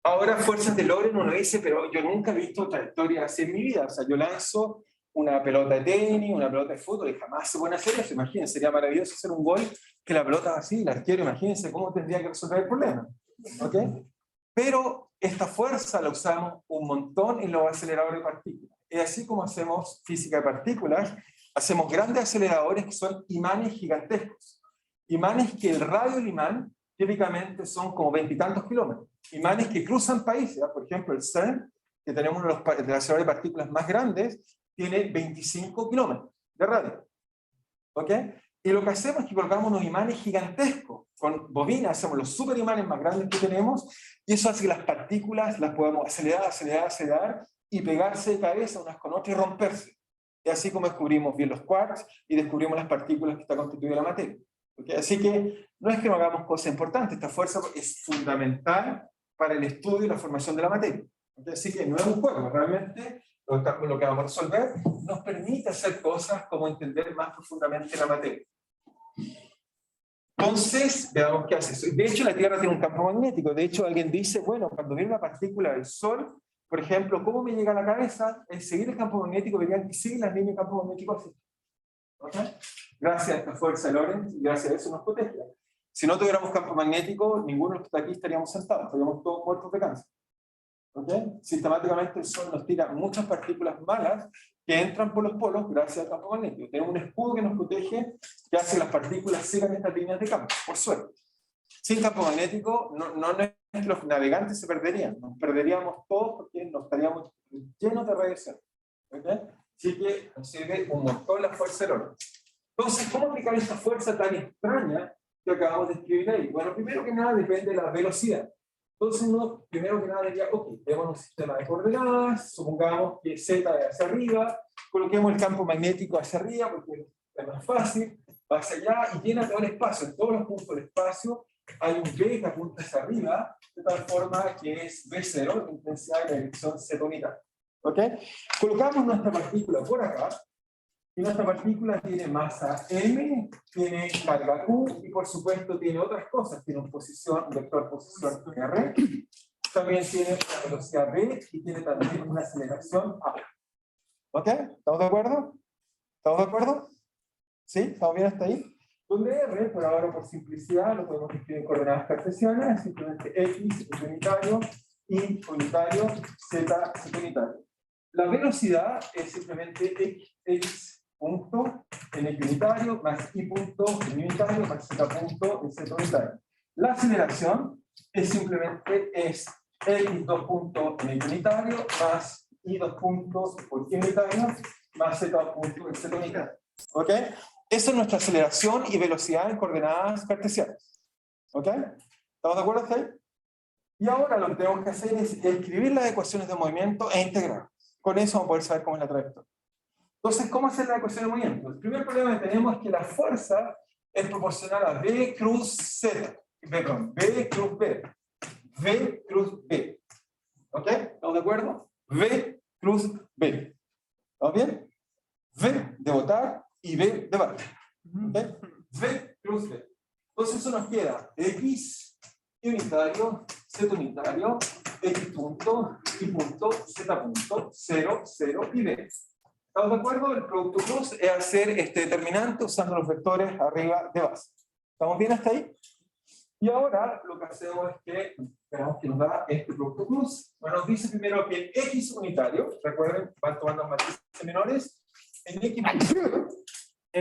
Ahora, fuerzas de Lorentz, uno dice, pero yo nunca he visto trayectorias así en mi vida. O sea, yo lanzo una pelota de tenis, una pelota de fútbol, y jamás se pueden hacer eso. Imagínense, sería maravilloso hacer un gol que la pelota va así, el arquero, imagínense cómo tendría que resolver el problema. ¿Ok? Pero esta fuerza la usamos un montón en los aceleradores de partículas. Es así como hacemos física de partículas, hacemos grandes aceleradores que son imanes gigantescos. Imanes que el radio del imán típicamente son como 20 y tantos kilómetros. Imanes que cruzan países, por ejemplo el CERN, que tenemos uno de los aceleradores de partículas más grandes, tiene 25 kilómetros de radio. ¿Ok? Y lo que hacemos es que colocamos unos imanes gigantescos, con bobinas, hacemos los super imanes más grandes que tenemos, y eso hace que las partículas las podamos acelerar, y pegarse de cabeza unas con otras y romperse. Y así como descubrimos bien los quarks, y descubrimos las partículas que está constituida la materia. ¿Okay? Así que no es que no hagamos cosas importantes, esta fuerza es fundamental para el estudio y la formación de la materia. ¿Okay? Así que no es un juego, realmente lo que vamos a resolver nos permite hacer cosas como entender más profundamente la materia. Entonces, veamos qué hace eso. De hecho, la Tierra tiene un campo magnético. De hecho, alguien dice, bueno, cuando viene una partícula del Sol, por ejemplo, ¿cómo me llega a la cabeza? En seguir el campo magnético, verían que sigue la línea de campo magnético así. ¿Okay? Gracias a esta fuerza de Lorentz, y gracias a eso nos protege. Si no tuviéramos campo magnético, ninguno de los que está aquí estaríamos sentados, estaríamos todos muertos de cáncer. ¿Okay? Sistemáticamente el Sol nos tira muchas partículas malas que entran por los polos gracias al campo magnético. Tenemos un escudo que nos protege, que hace que las partículas sigan estas líneas de campo, por suerte. Sin campo magnético, no es que los navegantes se perderían, nos perderíamos todos porque nos estaríamos llenos de radiación. ¿Okay? Así que nos sirve un montón la fuerza de Lorentz. Entonces, ¿cómo aplicar esta fuerza tan extraña que acabamos de escribir ahí? Bueno, primero que nada depende de la velocidad. Entonces, uno, primero que nada diría, ok, tenemos un sistema de coordenadas, supongamos que Z es hacia arriba, coloquemos el campo magnético hacia arriba, porque es más fácil, va hacia allá y llena todo el espacio. En todos los puntos del espacio hay un B que apunta hacia arriba, de tal forma que es B0, la intensidad de la dirección Z unitaria. ¿Ok? Colocamos nuestra partícula por acá, y nuestra partícula tiene masa m, tiene carga q, y por supuesto tiene otras cosas, tiene un vector posición r, también tiene una velocidad v, y tiene también una aceleración a. ¿Ok? ¿Estamos de acuerdo? ¿Estamos de acuerdo? ¿Sí? ¿Estamos bien hasta ahí? Donde r, por ahora por simplicidad, lo podemos escribir en coordenadas cartesianas, simplemente x unitario, y unitario, z unitario. La velocidad es simplemente x punto en x unitario más y punto en unitario más z punto en z unitario. La aceleración es simplemente x 2 puntos en x unitario más y 2 puntos por y unitario más z punto en z unitario. ¿Ok? Esa es nuestra aceleración y velocidad en coordenadas cartesianas. ¿Ok? ¿Estamos de acuerdo hasta ahí? Y ahora lo que tenemos que hacer es escribir las ecuaciones de movimiento e integrar. Con eso vamos a poder saber cómo es la trayectoria. Entonces, ¿cómo hacer la ecuación de movimiento? El primer problema que tenemos es que la fuerza es proporcional a B cruz Z. Perdón, B cruz B. V cruz B. ¿Ok? ¿Estamos de acuerdo? V cruz B. ¿Estamos bien? V de botar y B de bar. ¿Ok? V cruz B. Entonces eso nos queda X unitario, Z unitario, X punto, Y punto, Z punto, 0, 0 y B. ¿Estamos de acuerdo? El producto cruz es hacer este determinante usando los vectores arriba de base. ¿Estamos bien hasta ahí? Y ahora lo que hacemos es que tenemos que nos da este producto cruz. Bueno, nos dice primero que el X unitario, recuerden, van tomando las matrices menores, en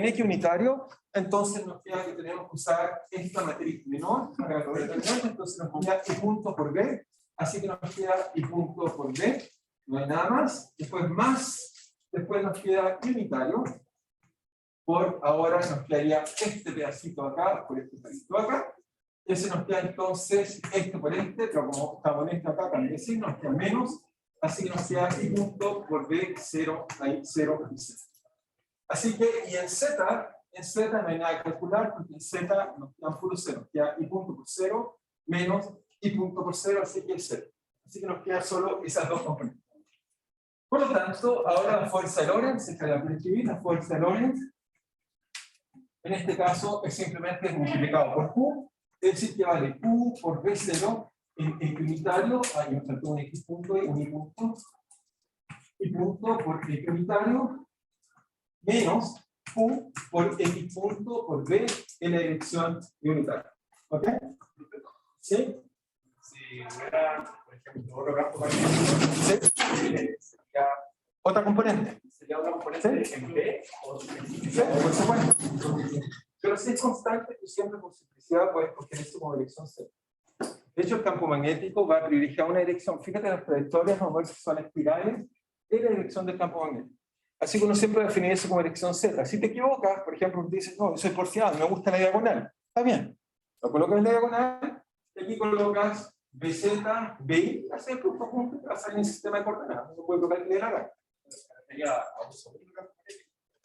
X unitario, entonces nos queda que tenemos que usar esta matriz menor para el determinante, entonces nos queda Y punto por B, así que nos queda Y punto por B, no hay nada más, después nos queda Y unitario, por ahora nos quedaría este pedacito acá, por este pedacito acá, ese nos queda entonces este por este, pero como estamos en este acá, también decir, nos queda menos, así que nos queda Y punto por B, 0, ahí 0 y 0. Así que, y en Z no hay nada que calcular, porque en Z nos quedan puro 0, queda Y punto por 0, menos Y punto por 0, así que es 0. Así que nos quedan solo esas dos componentes. Por lo tanto, ahora la fuerza de Lorentz, esta la voy a escribir, la fuerza de Lorentz, en este caso es simplemente multiplicado por Q, es decir que vale Q por B0 en X unitario, ahí nos faltó un X punto y un Y punto por X unitario, menos Q por X punto por B en la dirección unitaria. ¿Ok? ¿Sí? Si hubiera, por ejemplo, otro campo para sería otra componente. ¿Sería otra componente en B? Sí, por supuesto. Pero si es constante, tú siempre por simplicidad puedes coger esto como dirección Z. De hecho, el campo magnético va a privilegiar una dirección. Fíjate, las trayectorias, vamos a ver si son espirales, es la dirección del campo magnético. Así que uno siempre va a definir eso como dirección Z. Si te equivocas, por ejemplo, dices, no, yo soy porfiado, me gusta la diagonal. Está bien. Lo colocas en la diagonal, y aquí colocas BZ, BI, hace el punto junto, va a salir en el sistema de coordenadas. Uno puede colocar de la gana.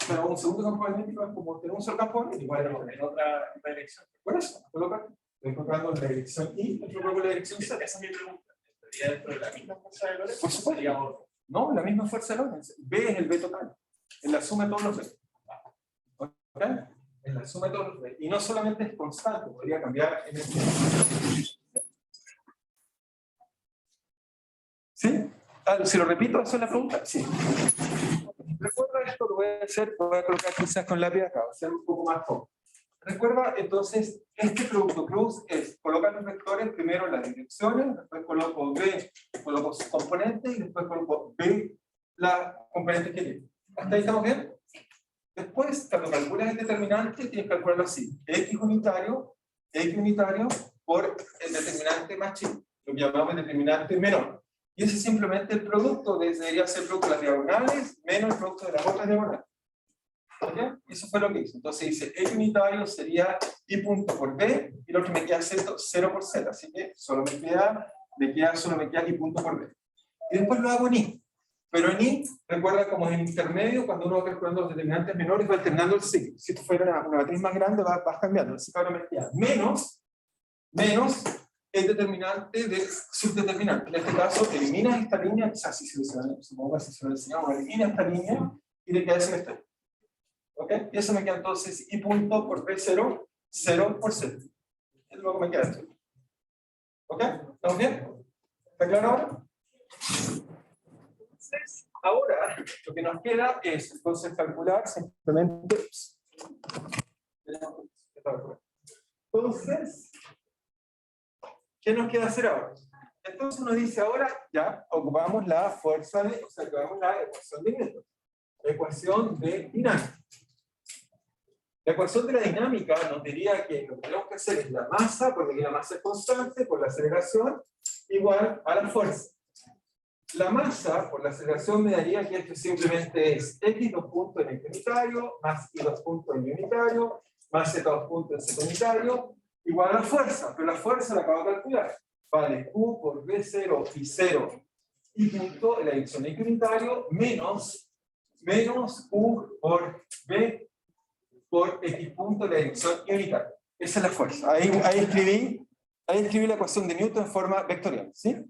Pero un segundo campo magnético es como tener un solo campo magnético. Igual en otra dirección. Por eso, coloca. Estoy colocando la dirección I, otro coloco la dirección Z. Esa es mi pregunta. ¿Estaría dentro de la misma fuerza de Lorentz? Por supuesto. Sería otro. No, la misma fuerza de Lorentz. B es el B total. En la suma de todos los B. ¿Ok? En la suma de todos los B. Y no solamente es constante, podría cambiar en el tiempo. ¿Sí? Si lo repito, ¿eso es la pregunta? Sí. Recuerda esto, lo voy a hacer, lo voy a colocar quizás con lápiz acá, va a ser un poco más cómodo. Recuerda, entonces, este producto cruz es colocar los vectores, primero las direcciones, después coloco B, coloco sus componentes, y después coloco B, la componente que tiene. ¿Hasta ahí estamos bien? Después, cuando calculas el determinante, tienes que calcularlo así. X unitario por el determinante más chico, lo que llamamos el determinante menor. Y ese es simplemente el producto, debería ser el producto de las diagonales menos el producto de las otras diagonales. ¿Ok? Eso fue lo que hizo. Entonces dice, X unitario sería I punto por B, y lo que me queda es 0 por Z, así que solo me queda I punto por B. Y después lo hago en I. Pero en I, recuerda como en intermedio, cuando uno va calculando los determinantes menores, va alternando el signo. Si esto fuera una matriz más grande, vas cambiando. Así que ahora me queda menos el determinante de subdeterminante. En este caso, eliminas esta línea, quizás si se lo enseñamos, elimina esta línea y le queda ese vector. ¿Ok? Y eso me queda entonces I punto por B0, 0 por Z. Es lo que me queda esto. ¿Ok? ¿Estamos bien? ¿Está claro ahora? Entonces, ahora lo que nos queda es entonces calcular simplemente. Entonces, ¿qué nos queda hacer ahora? Entonces uno dice ahora, ya ocupamos la fuerza de, o sea, ocupamos la ecuación de Newton, la ecuación de dinámica. La ecuación de la dinámica nos diría que lo que tenemos que hacer es la masa, porque la masa es constante, por la aceleración, igual a la fuerza. La masa, por la aceleración, me daría que esto simplemente es x2 puntos en x unitario, más y2 puntos en y unitario, más z2 puntos en z unitario, igual a la fuerza, pero la fuerza la acabo de calcular. Vale, Q por B0 y 0 y punto en la dirección de x unitario, menos Q por B por X punto en la dirección y unitaria. Esa es la fuerza. Ahí escribí la ecuación de Newton en forma vectorial, ¿sí?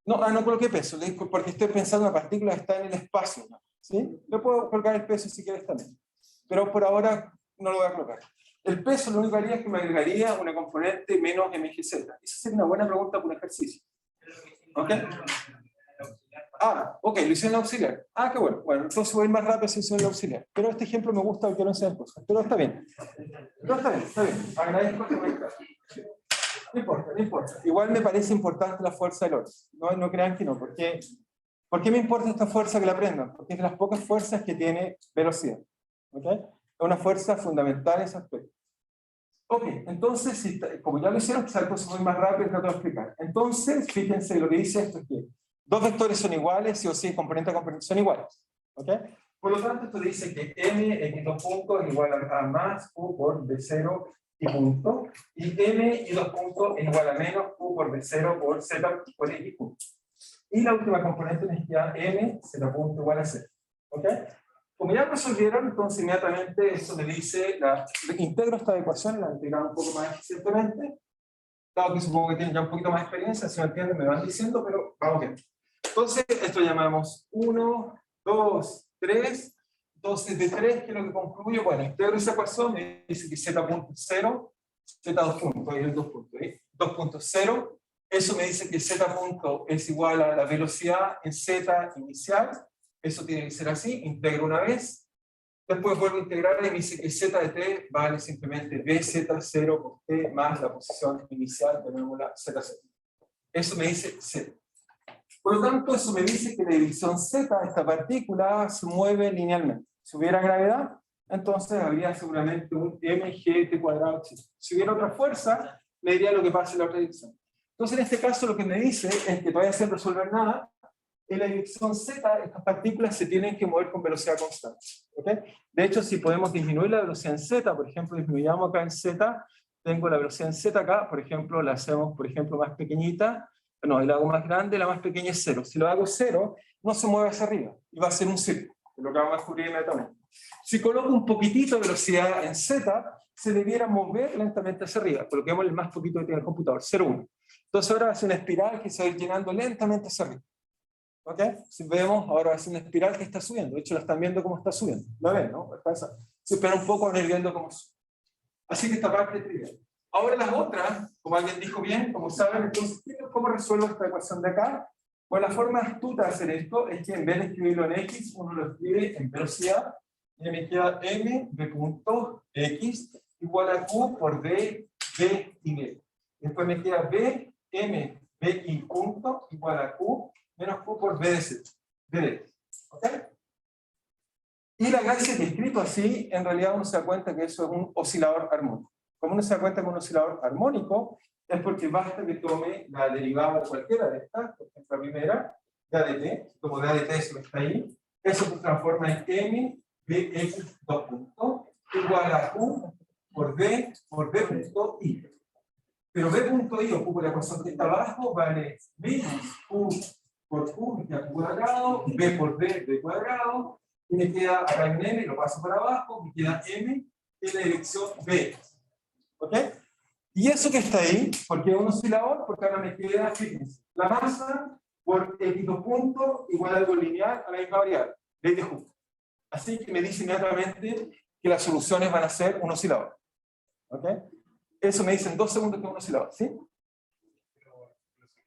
No coloqué peso, porque estoy pensando en una partícula que está en el espacio, ¿sí? Yo puedo colocar el peso si quieres también, pero por ahora no lo voy a colocar. El peso lo único que haría es que me agregaría una componente menos mgz. Esa sería una buena pregunta por un ejercicio. ¿Ok? Ok, lo hice en el auxiliar. Qué bueno. Bueno, entonces voy a ir más rápido si hice en el auxiliar. Pero este ejemplo me gusta porque no enseñan cosas. Pero está bien. Está bien. Agradezco que me digas. No importa. Igual me parece importante la fuerza de Lorentz. No crean que no. ¿Por qué me importa esta fuerza que la aprendan? Porque es de las pocas fuerzas que tiene velocidad. ¿Ok? Es una fuerza fundamental en ese aspecto. Ok, entonces, como ya lo hicieron, entonces voy más rápido y trato de explicar. Entonces, fíjense, lo que dice esto es que dos vectores son iguales, sí o sí, componente a componente son iguales. ¿Ok? Por lo tanto, esto dice que m x 2 puntos es igual a más q por b0 y punto, y m y 2 puntos es igual a menos q por b0 por z por x punto. Y la última componente me queda m, z punto igual a 0. ¿Ok? Como ya resolvieron, entonces inmediatamente esto me dice, integro esta ecuación, la integramos un poco más eficientemente, dado que supongo que tienen ya un poquito más de experiencia, si no entienden me van diciendo, pero vamos bien. Entonces, esto llamamos 1, 2, 3. Entonces, de 3, ¿qué es lo que concluyo? Bueno, integro esa ecuación, me dice que z.0, z2 punto, ahí el 2 punto, 2.0, eso me dice que z punto es igual a la velocidad en z inicial, eso tiene que ser así, integro una vez, después vuelvo a integrar y me dice que z de t vale simplemente bz0 por t más la posición inicial, tenemos la z0. Eso me dice z. Por lo tanto, eso me dice que la división z de esta partícula se mueve linealmente. Si hubiera gravedad, entonces habría seguramente un mgt cuadrado. Si hubiera otra fuerza, me diría lo que pasa en la otra dirección. Entonces, en este caso, lo que me dice es que todavía sin resolver nada, en la dirección z, estas partículas se tienen que mover con velocidad constante. ¿Okay? De hecho, si podemos disminuir la velocidad en z, por ejemplo, disminuyamos acá en z, tengo la velocidad en z acá, por ejemplo, la hacemos, por ejemplo, más pequeñita, no, y la hago más grande, la más pequeña es 0. Si lo hago 0, no se mueve hacia arriba, y va a ser un círculo, que es lo que vamos a descubrir inmediatamente. Si coloco un poquitito de velocidad en z, se debiera mover lentamente hacia arriba. Coloquemos el más poquito que tiene el computador, 0,1. Entonces ahora va a ser una espiral que se va a ir llenando lentamente hacia arriba. ¿Ok? Si vemos, ahora va a ser una espiral que está subiendo. De hecho, la están viendo cómo está subiendo. ¿La ven, no? Se espera un poco a ir viendo cómo sube. Así que esta parte es trivial. Ahora las otras, como alguien dijo bien, como saben, entonces, ¿cómo resuelvo esta ecuación de acá? Pues la forma astuta de hacer esto es que en vez de escribirlo en x, uno lo escribe en velocidad, y me queda m de punto x igual a q por d y medio. Después me queda b, m, b y punto igual a q menos q por b de z. ¿Ok? Y la gracia es que escrito así, en realidad uno se da cuenta que eso es un oscilador armónico. Como uno se da cuenta que un oscilador armónico es porque basta que tome la derivada de cualquiera de estas, por ejemplo la primera, de ADT, como de ADT eso está ahí, eso se transforma en m bx 2 puntos igual a q por b punto i. Pero b punto i ocupa la ecuación que está abajo, vale menos q por q, que q cuadrado, b por b cuadrado, y me queda acá en m, lo paso para abajo, me queda m en la dirección b. ¿Ok? Y eso que está ahí, porque es un oscilador, porque ahora me queda, fíjense, la masa por x2 puntos igual a algo lineal a la misma variable, ley de Hooke. Así que me dice inmediatamente que las soluciones van a ser un oscilador. ¿Ok? Eso me dice en 2 segundos que es un oscilador, ¿sí? Pero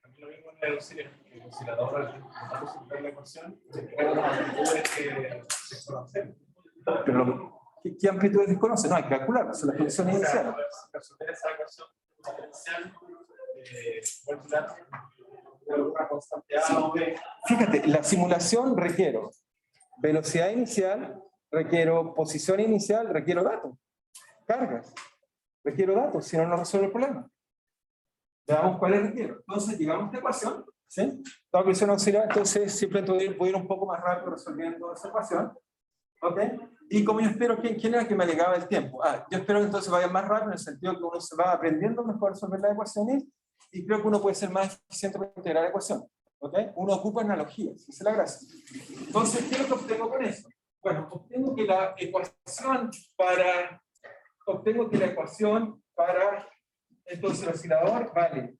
también lo mismo en el oscilador, al resolver la ecuación, se explican las amplitudes que se conocen. Pero, ¿qué amplitudes desconoce? No, hay que calcularlas, son las condiciones iniciales. Resolver esa ecuación diferencial, calcular una constante A o B. Fíjate, la simulación requiero velocidad inicial, requiero posición inicial, requiero datos, cargas, requiero datos, si no, no resuelvo el problema. Veamos cuáles requiero. Entonces, llegamos a esta ecuación, ¿sí? La ecuación auxiliar, entonces simplemente voy a ir un poco más rápido resolviendo esa ecuación. ¿Ok? Y como yo espero, ¿quién era que me alegaba el tiempo? Yo espero que entonces vaya más rápido en el sentido que uno se va aprendiendo mejor a resolver las ecuaciones y creo que uno puede ser más eficiente para integrar ecuaciones. ¿Ok? Uno ocupa analogías, esa es la gracia. Entonces, ¿qué es lo que obtengo con eso? Bueno, obtengo que la ecuación para entonces el oscilador vale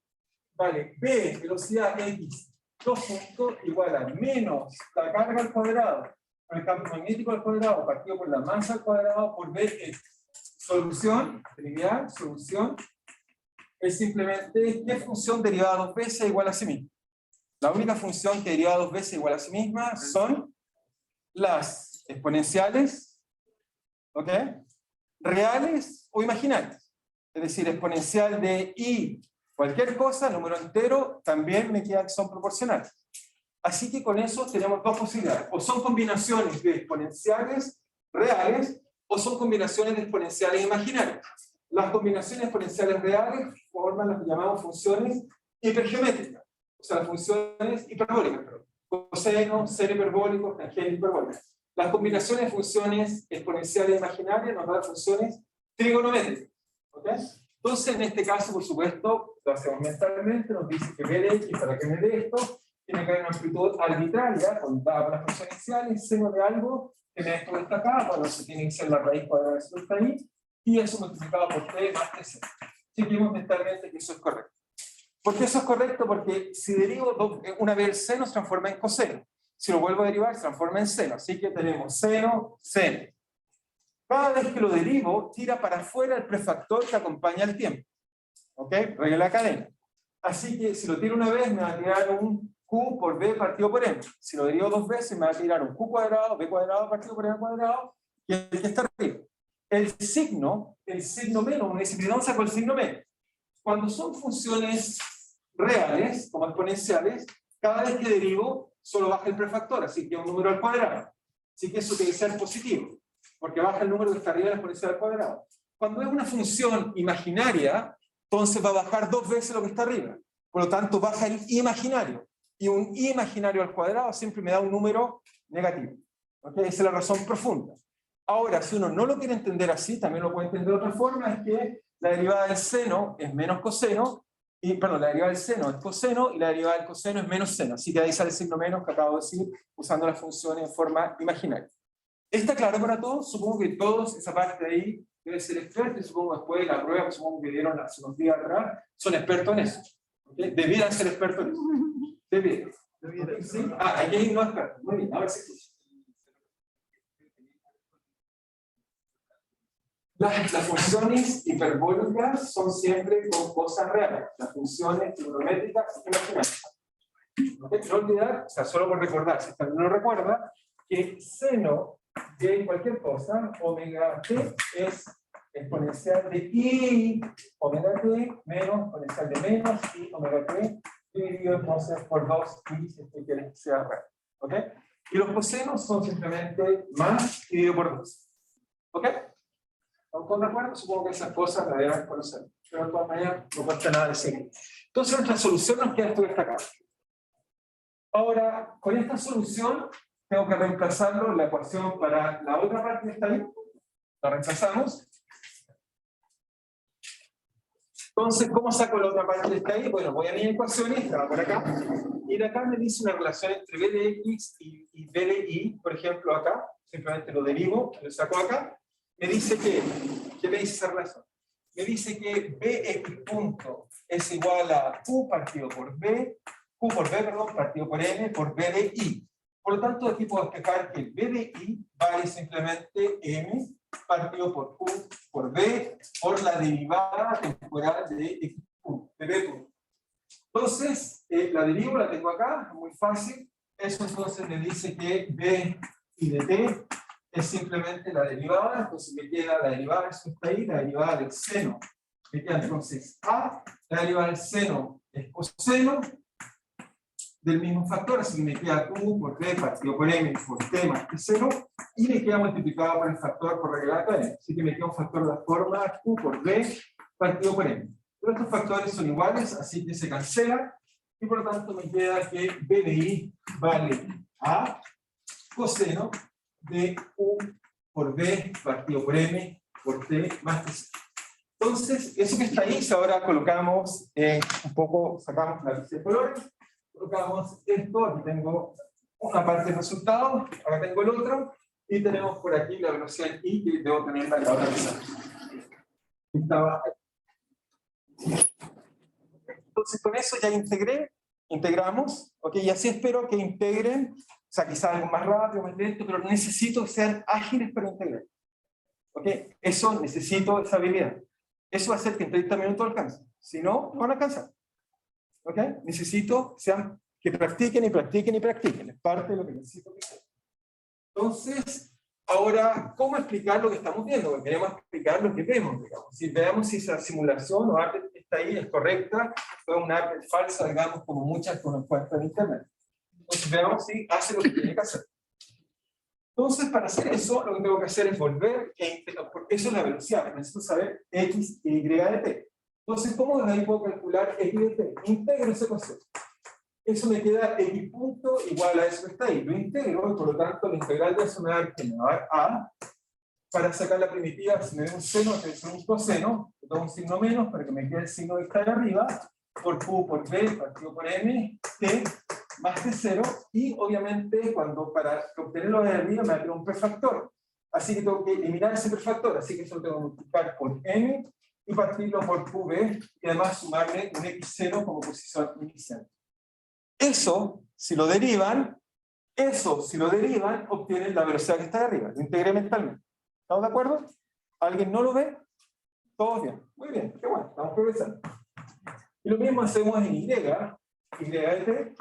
B, velocidad X, 2 puntos igual a menos la carga al cuadrado, por el campo magnético al cuadrado, partido por la masa al cuadrado, por B. Solución, trivial, solución, es simplemente ¿qué función derivada 2 veces igual a sí misma? La única función que deriva 2 veces igual a sí misma son las exponenciales, ¿ok? Reales o imaginarias. Es decir, exponencial de i, cualquier cosa, número entero, también me queda que son proporcionales. Así que con eso tenemos dos posibilidades. O son combinaciones de exponenciales reales, o son combinaciones de exponenciales imaginarias. Las combinaciones exponenciales reales forman las que llamamos funciones hipergeométricas. O sea, las funciones hiperbólicas, coseno, seno hiperbólico, tangente hiperbólica. Las combinaciones de funciones exponenciales imaginarias nos dan funciones trigonométricas. ¿Ok? Entonces, en este caso, por supuesto, lo hacemos mentalmente, nos dice que b de x, para que me dé esto, tiene que haber una amplitud arbitraria, contada por las funciones iniciales, seno de algo, que me dé esto de esta capa, no se tiene que ser la raíz cuadrada de eso está ahí, y eso multiplicado por t más t0. Chequemos mentalmente que eso es correcto. ¿Por qué eso es correcto? Porque si derivo una vez el seno se transforma en coseno. Si lo vuelvo a derivar se transforma en seno. Así que tenemos seno, seno. Cada vez que lo derivo, tira para afuera el prefactor que acompaña el tiempo. ¿Ok? Regla de la cadena. Así que si lo tiro una vez me va a tirar un q por b partido por m. Si lo derivo 2 veces me va a tirar un q cuadrado, b cuadrado partido por m cuadrado, y el que está arriba. El signo menos, uno dice, ¿dónde saco el signo menos? Cuando son funciones reales, como exponenciales, cada vez que derivo, solo baja el prefactor, así que un número al cuadrado. Así que eso tiene que ser positivo. porque baja el número que está arriba de la exponencial al cuadrado. Cuando es una función imaginaria, entonces va a bajar 2 veces lo que está arriba. Por lo tanto, baja el imaginario. Y un imaginario al cuadrado siempre me da un número negativo. ¿Okay? Esa es la razón profunda. Ahora, si uno no lo quiere entender así, también lo puede entender de otra forma, es que la derivada del seno es menos coseno, y, perdón, la derivada del seno es coseno, y la derivada del coseno es menos seno. Así que ahí sale el signo menos que acabo de decir, usando las funciones en forma imaginaria. ¿Está claro para todos? Supongo que todos, esa parte de ahí, debe ser experto, y supongo después de la prueba, que supongo que dieron hace unos días atrás, son expertos en eso. ¿Okay? Debieran ser expertos en eso. Debieran. ¿Sí? Ah, aquí hay no expertos. Muy bien, ahora sí. Las funciones hiperbólicas son siempre con cosas reales. Las funciones trigonométricas imaginarias. ¿Okay? No olvidar, o sea, solo por recordar, si usted no lo recuerda, que seno de cualquier cosa, omega t, es exponencial de i omega t menos exponencial de menos i omega t dividido entonces por 2 i si usted quiere que sea real. ¿Ok? Y los cosenos son simplemente más dividido por 2. ¿Ok? ¿Estamos de acuerdo? Supongo que esas cosas las deben conocer. Pero de todas maneras no cuesta nada decir. Entonces nuestra solución nos queda esto destacado. Ahora, con esta solución tengo que reemplazarlo en la ecuación para la otra parte que está ahí. La reemplazamos. Entonces, ¿cómo saco la otra parte que está ahí? Bueno, voy a mi ecuación, estaba por acá. Y de acá me dice una relación entre b de x y b de y, por ejemplo, acá. Simplemente lo derivo, lo saco acá. Me dice que, ¿qué me dice esa relación? Me dice que bx punto es igual a q partido por b, q por b, perdón, partido por m por b de y. Por lo tanto, aquí puedo despejar que b de y vale simplemente m partido por q por b por la derivada temporal de x punto, de b punto. Entonces, la derivo, la tengo acá, muy fácil. Eso entonces me dice que b y de t es simplemente la derivada, entonces me queda la derivada, eso está ahí, la derivada del seno. Me queda entonces a, la derivada del seno es coseno del mismo factor, así que me queda q por b partido por m por t más t0, y me queda multiplicado por el factor por regla de n. Así que me queda un factor de la forma q por b partido por m. Pero estos factores son iguales, así que se cancela, y por lo tanto me queda que b de i vale a coseno de u por b partido por m por t más t0. Entonces, eso que está ahí, si ahora colocamos un poco, sacamos la lista de colores, colocamos esto, aquí tengo una parte del resultado, ahora tengo el otro, y tenemos por aquí la velocidad i, que debo tenerla en la otra mesa. Entonces, con eso ya integramos, ¿ok? Y así espero que integren, o sea, quizás algo más rápido, más lento, pero necesito que sean ágiles para integrar. ¿Ok? Eso, necesito esa habilidad. Eso va a hacer que en 30 minutos alcancen. Si no, no van a alcanzar. ¿Ok? Necesito que practiquen y practiquen y practiquen. Es parte de lo que necesito que hagan. Entonces, ahora, ¿cómo explicar lo que estamos viendo? Porque queremos explicar lo que vemos, digamos. Si veamos si esa simulación o arte que está ahí es correcta, o es una arte falsa, digamos, como muchas que uno encuentra en internet. Entonces, veamos si hace lo que tiene que hacer. Entonces, para hacer eso, lo que tengo que hacer es volver, porque eso es la velocidad, necesito saber x y y de t. Entonces, ¿cómo desde ahí puedo calcular x de t? Integro esa ecuación. Eso me queda x punto igual a eso que está ahí. Lo integro, y por lo tanto, la integral de eso me va a dar a. Para sacar la primitiva, si me da un seno, que es un coseno, le doy un signo menos para que me quede el signo que está ahí arriba, por q por b partido por m, t más t0, y obviamente para obtenerlo de arriba me va a quedar un prefactor. Así que tengo que eliminar ese prefactor, así que eso lo tengo que multiplicar por m y partirlo por qb, y además sumarle un x0 como posición inicial. Eso, si lo derivan, obtienen la velocidad que está de arriba, lo integré mentalmente. ¿Estamos de acuerdo? ¿Alguien no lo ve? ¿Todos bien? Muy bien, qué bueno, estamos progresando. Y lo mismo hacemos en y de t.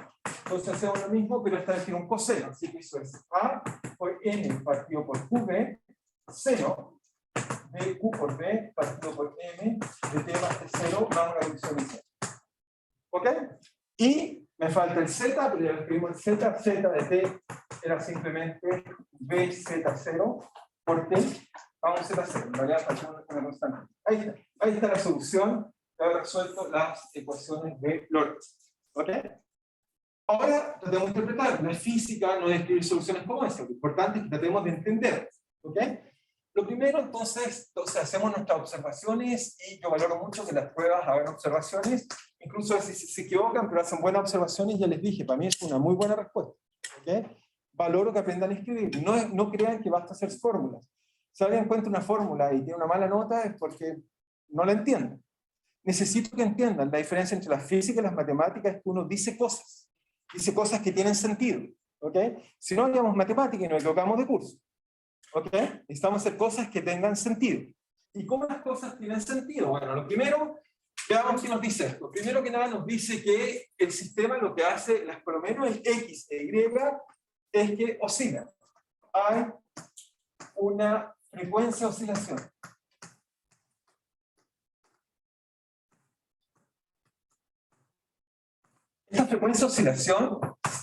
Entonces hacemos lo mismo, pero esta vez tiene un coseno. Así que eso es a por n partido por qb, seno de q por b partido por m de t más t0 más una división inicial. ¿Ok? Y me falta el z, pero ya lo escribimos el z. Z de t era simplemente bz0 por T, vamos a hacer hacer, en realidad hacemos una constante. Ahí está la solución, que ha resuelto las ecuaciones de Lorentz. ¿Ok? Ahora tratemos de interpretar. No es física, no es escribir soluciones como esa. Lo importante es que tratemos de entender. ¿Ok? Lo primero, entonces hacemos nuestras observaciones, y yo valoro mucho que las pruebas hagan observaciones, incluso si se equivocan, pero hacen buenas observaciones. Ya les dije, para mí es una muy buena respuesta. ¿Ok? Valoro que aprendan a escribir. No crean que basta hacer fórmulas. Si alguien encuentra una fórmula y tiene una mala nota, es porque no la entiende. Necesito que entiendan la diferencia entre la física y las matemáticas. Es que uno dice cosas que tienen sentido. ¿Ok? Si no haríamos matemática y nos equivocamos de curso. ¿Ok? Necesitamos hacer cosas que tengan sentido. ¿Y cómo las cosas tienen sentido? Bueno, lo primero, veamos qué nos dice esto. Primero que nada nos dice que el sistema lo que hace, por lo menos en X e Y, es que oscila. Hay una frecuencia de oscilación. Esta frecuencia de oscilación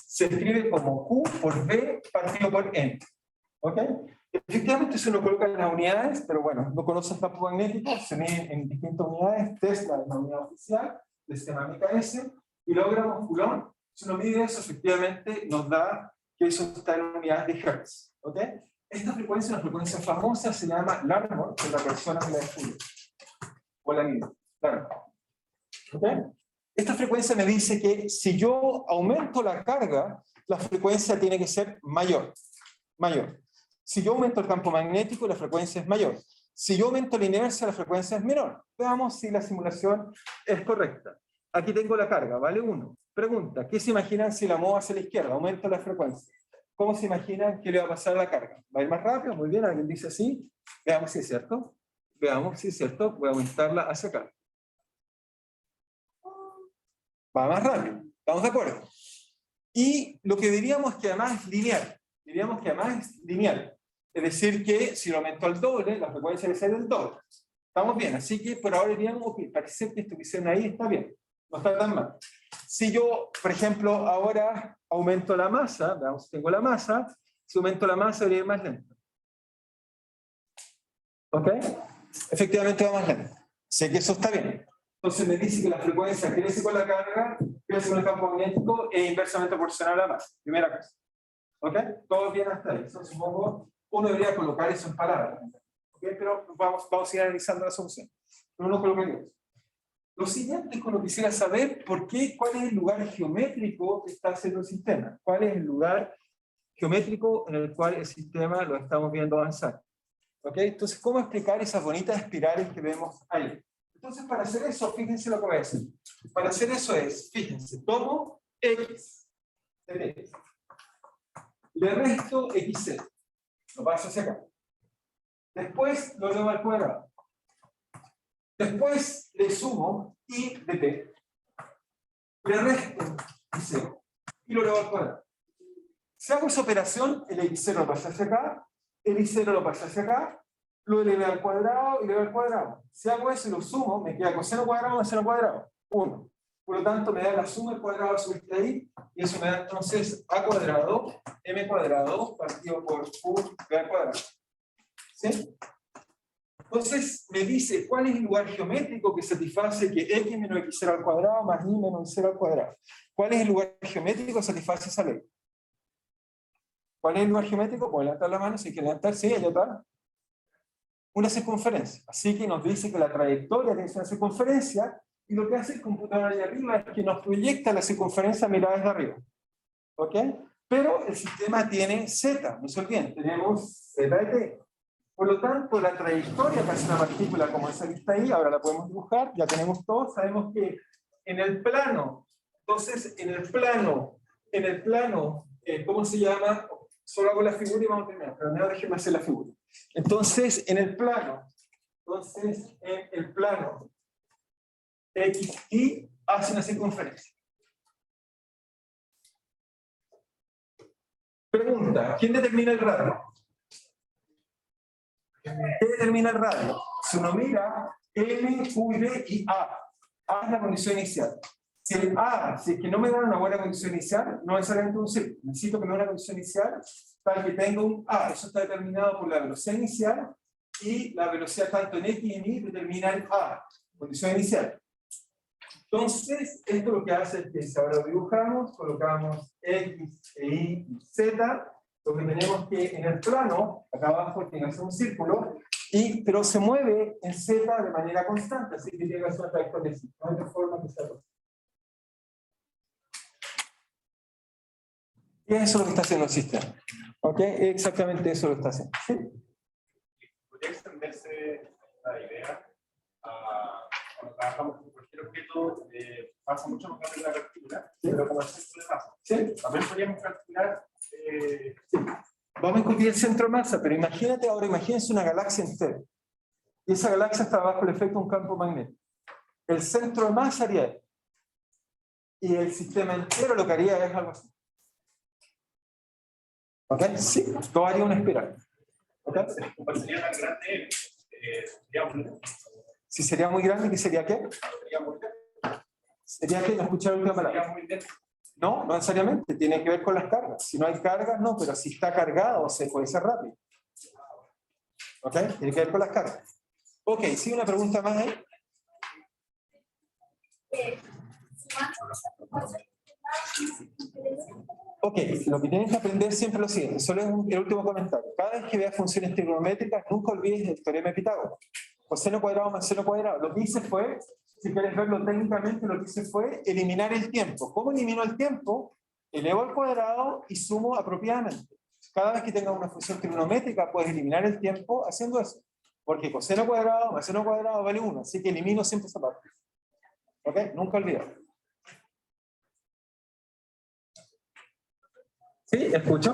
se escribe como Q por V partido por N. ¿Ok? Efectivamente, si uno coloca las unidades, pero bueno, no conocen campo magnético, se miden en distintas unidades. Tesla es la unidad oficial del sistema MKS, kilogramos, Coulomb. Si uno mide eso, efectivamente nos da que eso está en unidades de Hertz. ¿Ok? Esta frecuencia, una frecuencia famosa, se llama Larmor, que la persona que la estudia. O la mide. Larmor. ¿Ok? Esta frecuencia me dice que si yo aumento la carga, la frecuencia tiene que ser mayor. Si yo aumento el campo magnético, la frecuencia es mayor. Si yo aumento la inercia, la frecuencia es menor. Veamos si la simulación es correcta. Aquí tengo la carga, vale 1. Pregunta, ¿qué se imaginan si la muevo hacia la izquierda? Aumento la frecuencia. ¿Cómo se imaginan que le va a pasar a la carga? ¿Va a ir más rápido? Muy bien, alguien dice así. Veamos si es cierto. Veamos si es cierto. Voy a aumentarla hacia acá. Va más rápido. ¿Estamos de acuerdo? Y lo que diríamos es que además es lineal. Diríamos que además es lineal. Es decir, que si lo aumento al doble, la frecuencia debe ser el doble. Estamos bien. Así que por ahora diríamos que parece que esto que hicieron ahí está bien. No está tan mal. Si yo, por ejemplo, ahora aumento la masa, veamos si tengo la masa, si aumento la masa debería ir más lento. ¿Ok? Efectivamente va más lento. Sé que eso está bien. Entonces me dice que la frecuencia crece con la carga, crece con el campo magnético e inversamente proporcional a la masa. Primera cosa. ¿Ok? Todo bien hasta ahí. Eso supongo, uno debería colocar eso en palabras. ¿Ok? Pero vamos a ir analizando la solución. Pero uno colocaría eso. Lo siguiente es que uno quisiera saber cuál es el lugar geométrico que está haciendo el sistema. ¿Cuál es el lugar geométrico en el cual el sistema lo estamos viendo avanzar? ¿Ok? Entonces, ¿cómo explicar esas bonitas espirales que vemos ahí? Entonces, para hacer eso, fíjense lo que voy a hacer. Para hacer eso es, fíjense, tomo X de T. Le resto XZ. Lo paso hacia acá. Después lo llevo al cuadrado. Después le sumo I de T. Le resto I0. Y lo llevo al cuadrado. Si hago esa operación, el X0 lo pasa hacia acá, el I0 lo pasa hacia acá, lo elevé al cuadrado y lo elevé al cuadrado. Si hago eso y lo sumo, me queda coseno cuadrado más seno cuadrado. 1. Por lo tanto, me da la suma del cuadrado sobre este ahí, y eso me da entonces a cuadrado, m cuadrado, partido por q al cuadrado. ¿Sí? Entonces, me dice cuál es el lugar geométrico que satisface que x menos x0 al cuadrado más y menos y0 al cuadrado. ¿Cuál es el lugar geométrico que satisface esa ley? ¿Cuál es el lugar geométrico? Puedo levantar la mano, si hay que levantar, sí, allá atrás. Una circunferencia. Así que nos dice que la trayectoria tiene que ser una circunferencia, y lo que hace el computador ahí arriba es que nos proyecta la circunferencia mirada desde arriba. ¿Ok? Pero el sistema tiene z, no se olviden, tenemos z de t. Por lo tanto, la trayectoria que hace una partícula como esa que está ahí, ahora la podemos dibujar, ya tenemos todo, sabemos que en el plano, entonces en el plano, ¿cómo se llama? Solo hago la figura y vamos a terminar, pero no, déjenme hacer la figura. Entonces, en el plano XY hace una circunferencia. Pregunta, ¿quién determina el radio? ¿Qué determina el radio? Si uno mira M, Q y D y A. A es la condición inicial. Si el A, si es que no me da una buena condición inicial, no necesariamente un círculo. Necesito que me dé una condición inicial para que tenga un A. Eso está determinado por la velocidad inicial y la velocidad tanto en X y en Y determina el A, condición inicial. Entonces, esto lo que hace es que si ahora lo dibujamos, colocamos X, e Y y Z, lo que tenemos que en el plano, acá abajo tiene que hacer un círculo, pero se mueve en Z de manera constante, así que tiene que hacer una trayectoria así. No hay otra forma que sea así. Y eso es lo que está haciendo el sistema. ¿Ok? Exactamente eso lo está haciendo. ¿Sí? ¿Podría extenderse la idea a cuando trabajamos con cualquier objeto? Pasa mucho más rápido la captura, pero como el centro de masa. ¿Sí? También podríamos calcular. Vamos a discutir el centro de masa, pero imagínate ahora, imagínense una galaxia entera. Y esa galaxia está bajo el efecto de un campo magnético. El centro de masa haría esto. Y el sistema entero lo que haría es algo así. ¿Ok? Sí, todo haría una espiral. ¿Ok? ¿Cuál sería tan grande? Si sería muy grande, ¿qué sería qué? Sería muy grande. ¿Sería qué? No escuché la última palabra. Sería muy denso. No, no necesariamente, tiene que ver con las cargas. Si no hay cargas, no, pero si está cargado, se puede ser rápido. ¿Ok? Tiene que ver con las cargas. Ok, ¿sí una pregunta más ahí? Ok, lo que tienes que aprender siempre es lo siguiente, solo es el último comentario. Cada vez que veas funciones trigonométricas, nunca olvides el teorema de Pitágoras. Coseno cuadrado más seno cuadrado. Lo que hice fue, si quieres verlo técnicamente, lo que hice fue eliminar el tiempo. ¿Cómo elimino el tiempo? Elevo al cuadrado y sumo apropiadamente. Cada vez que tengas una función trigonométrica, puedes eliminar el tiempo haciendo eso. Porque coseno cuadrado más seno cuadrado vale 1, así que elimino siempre esa parte. ¿Ok? Nunca olvidar. ¿Sí? ¿Escucho?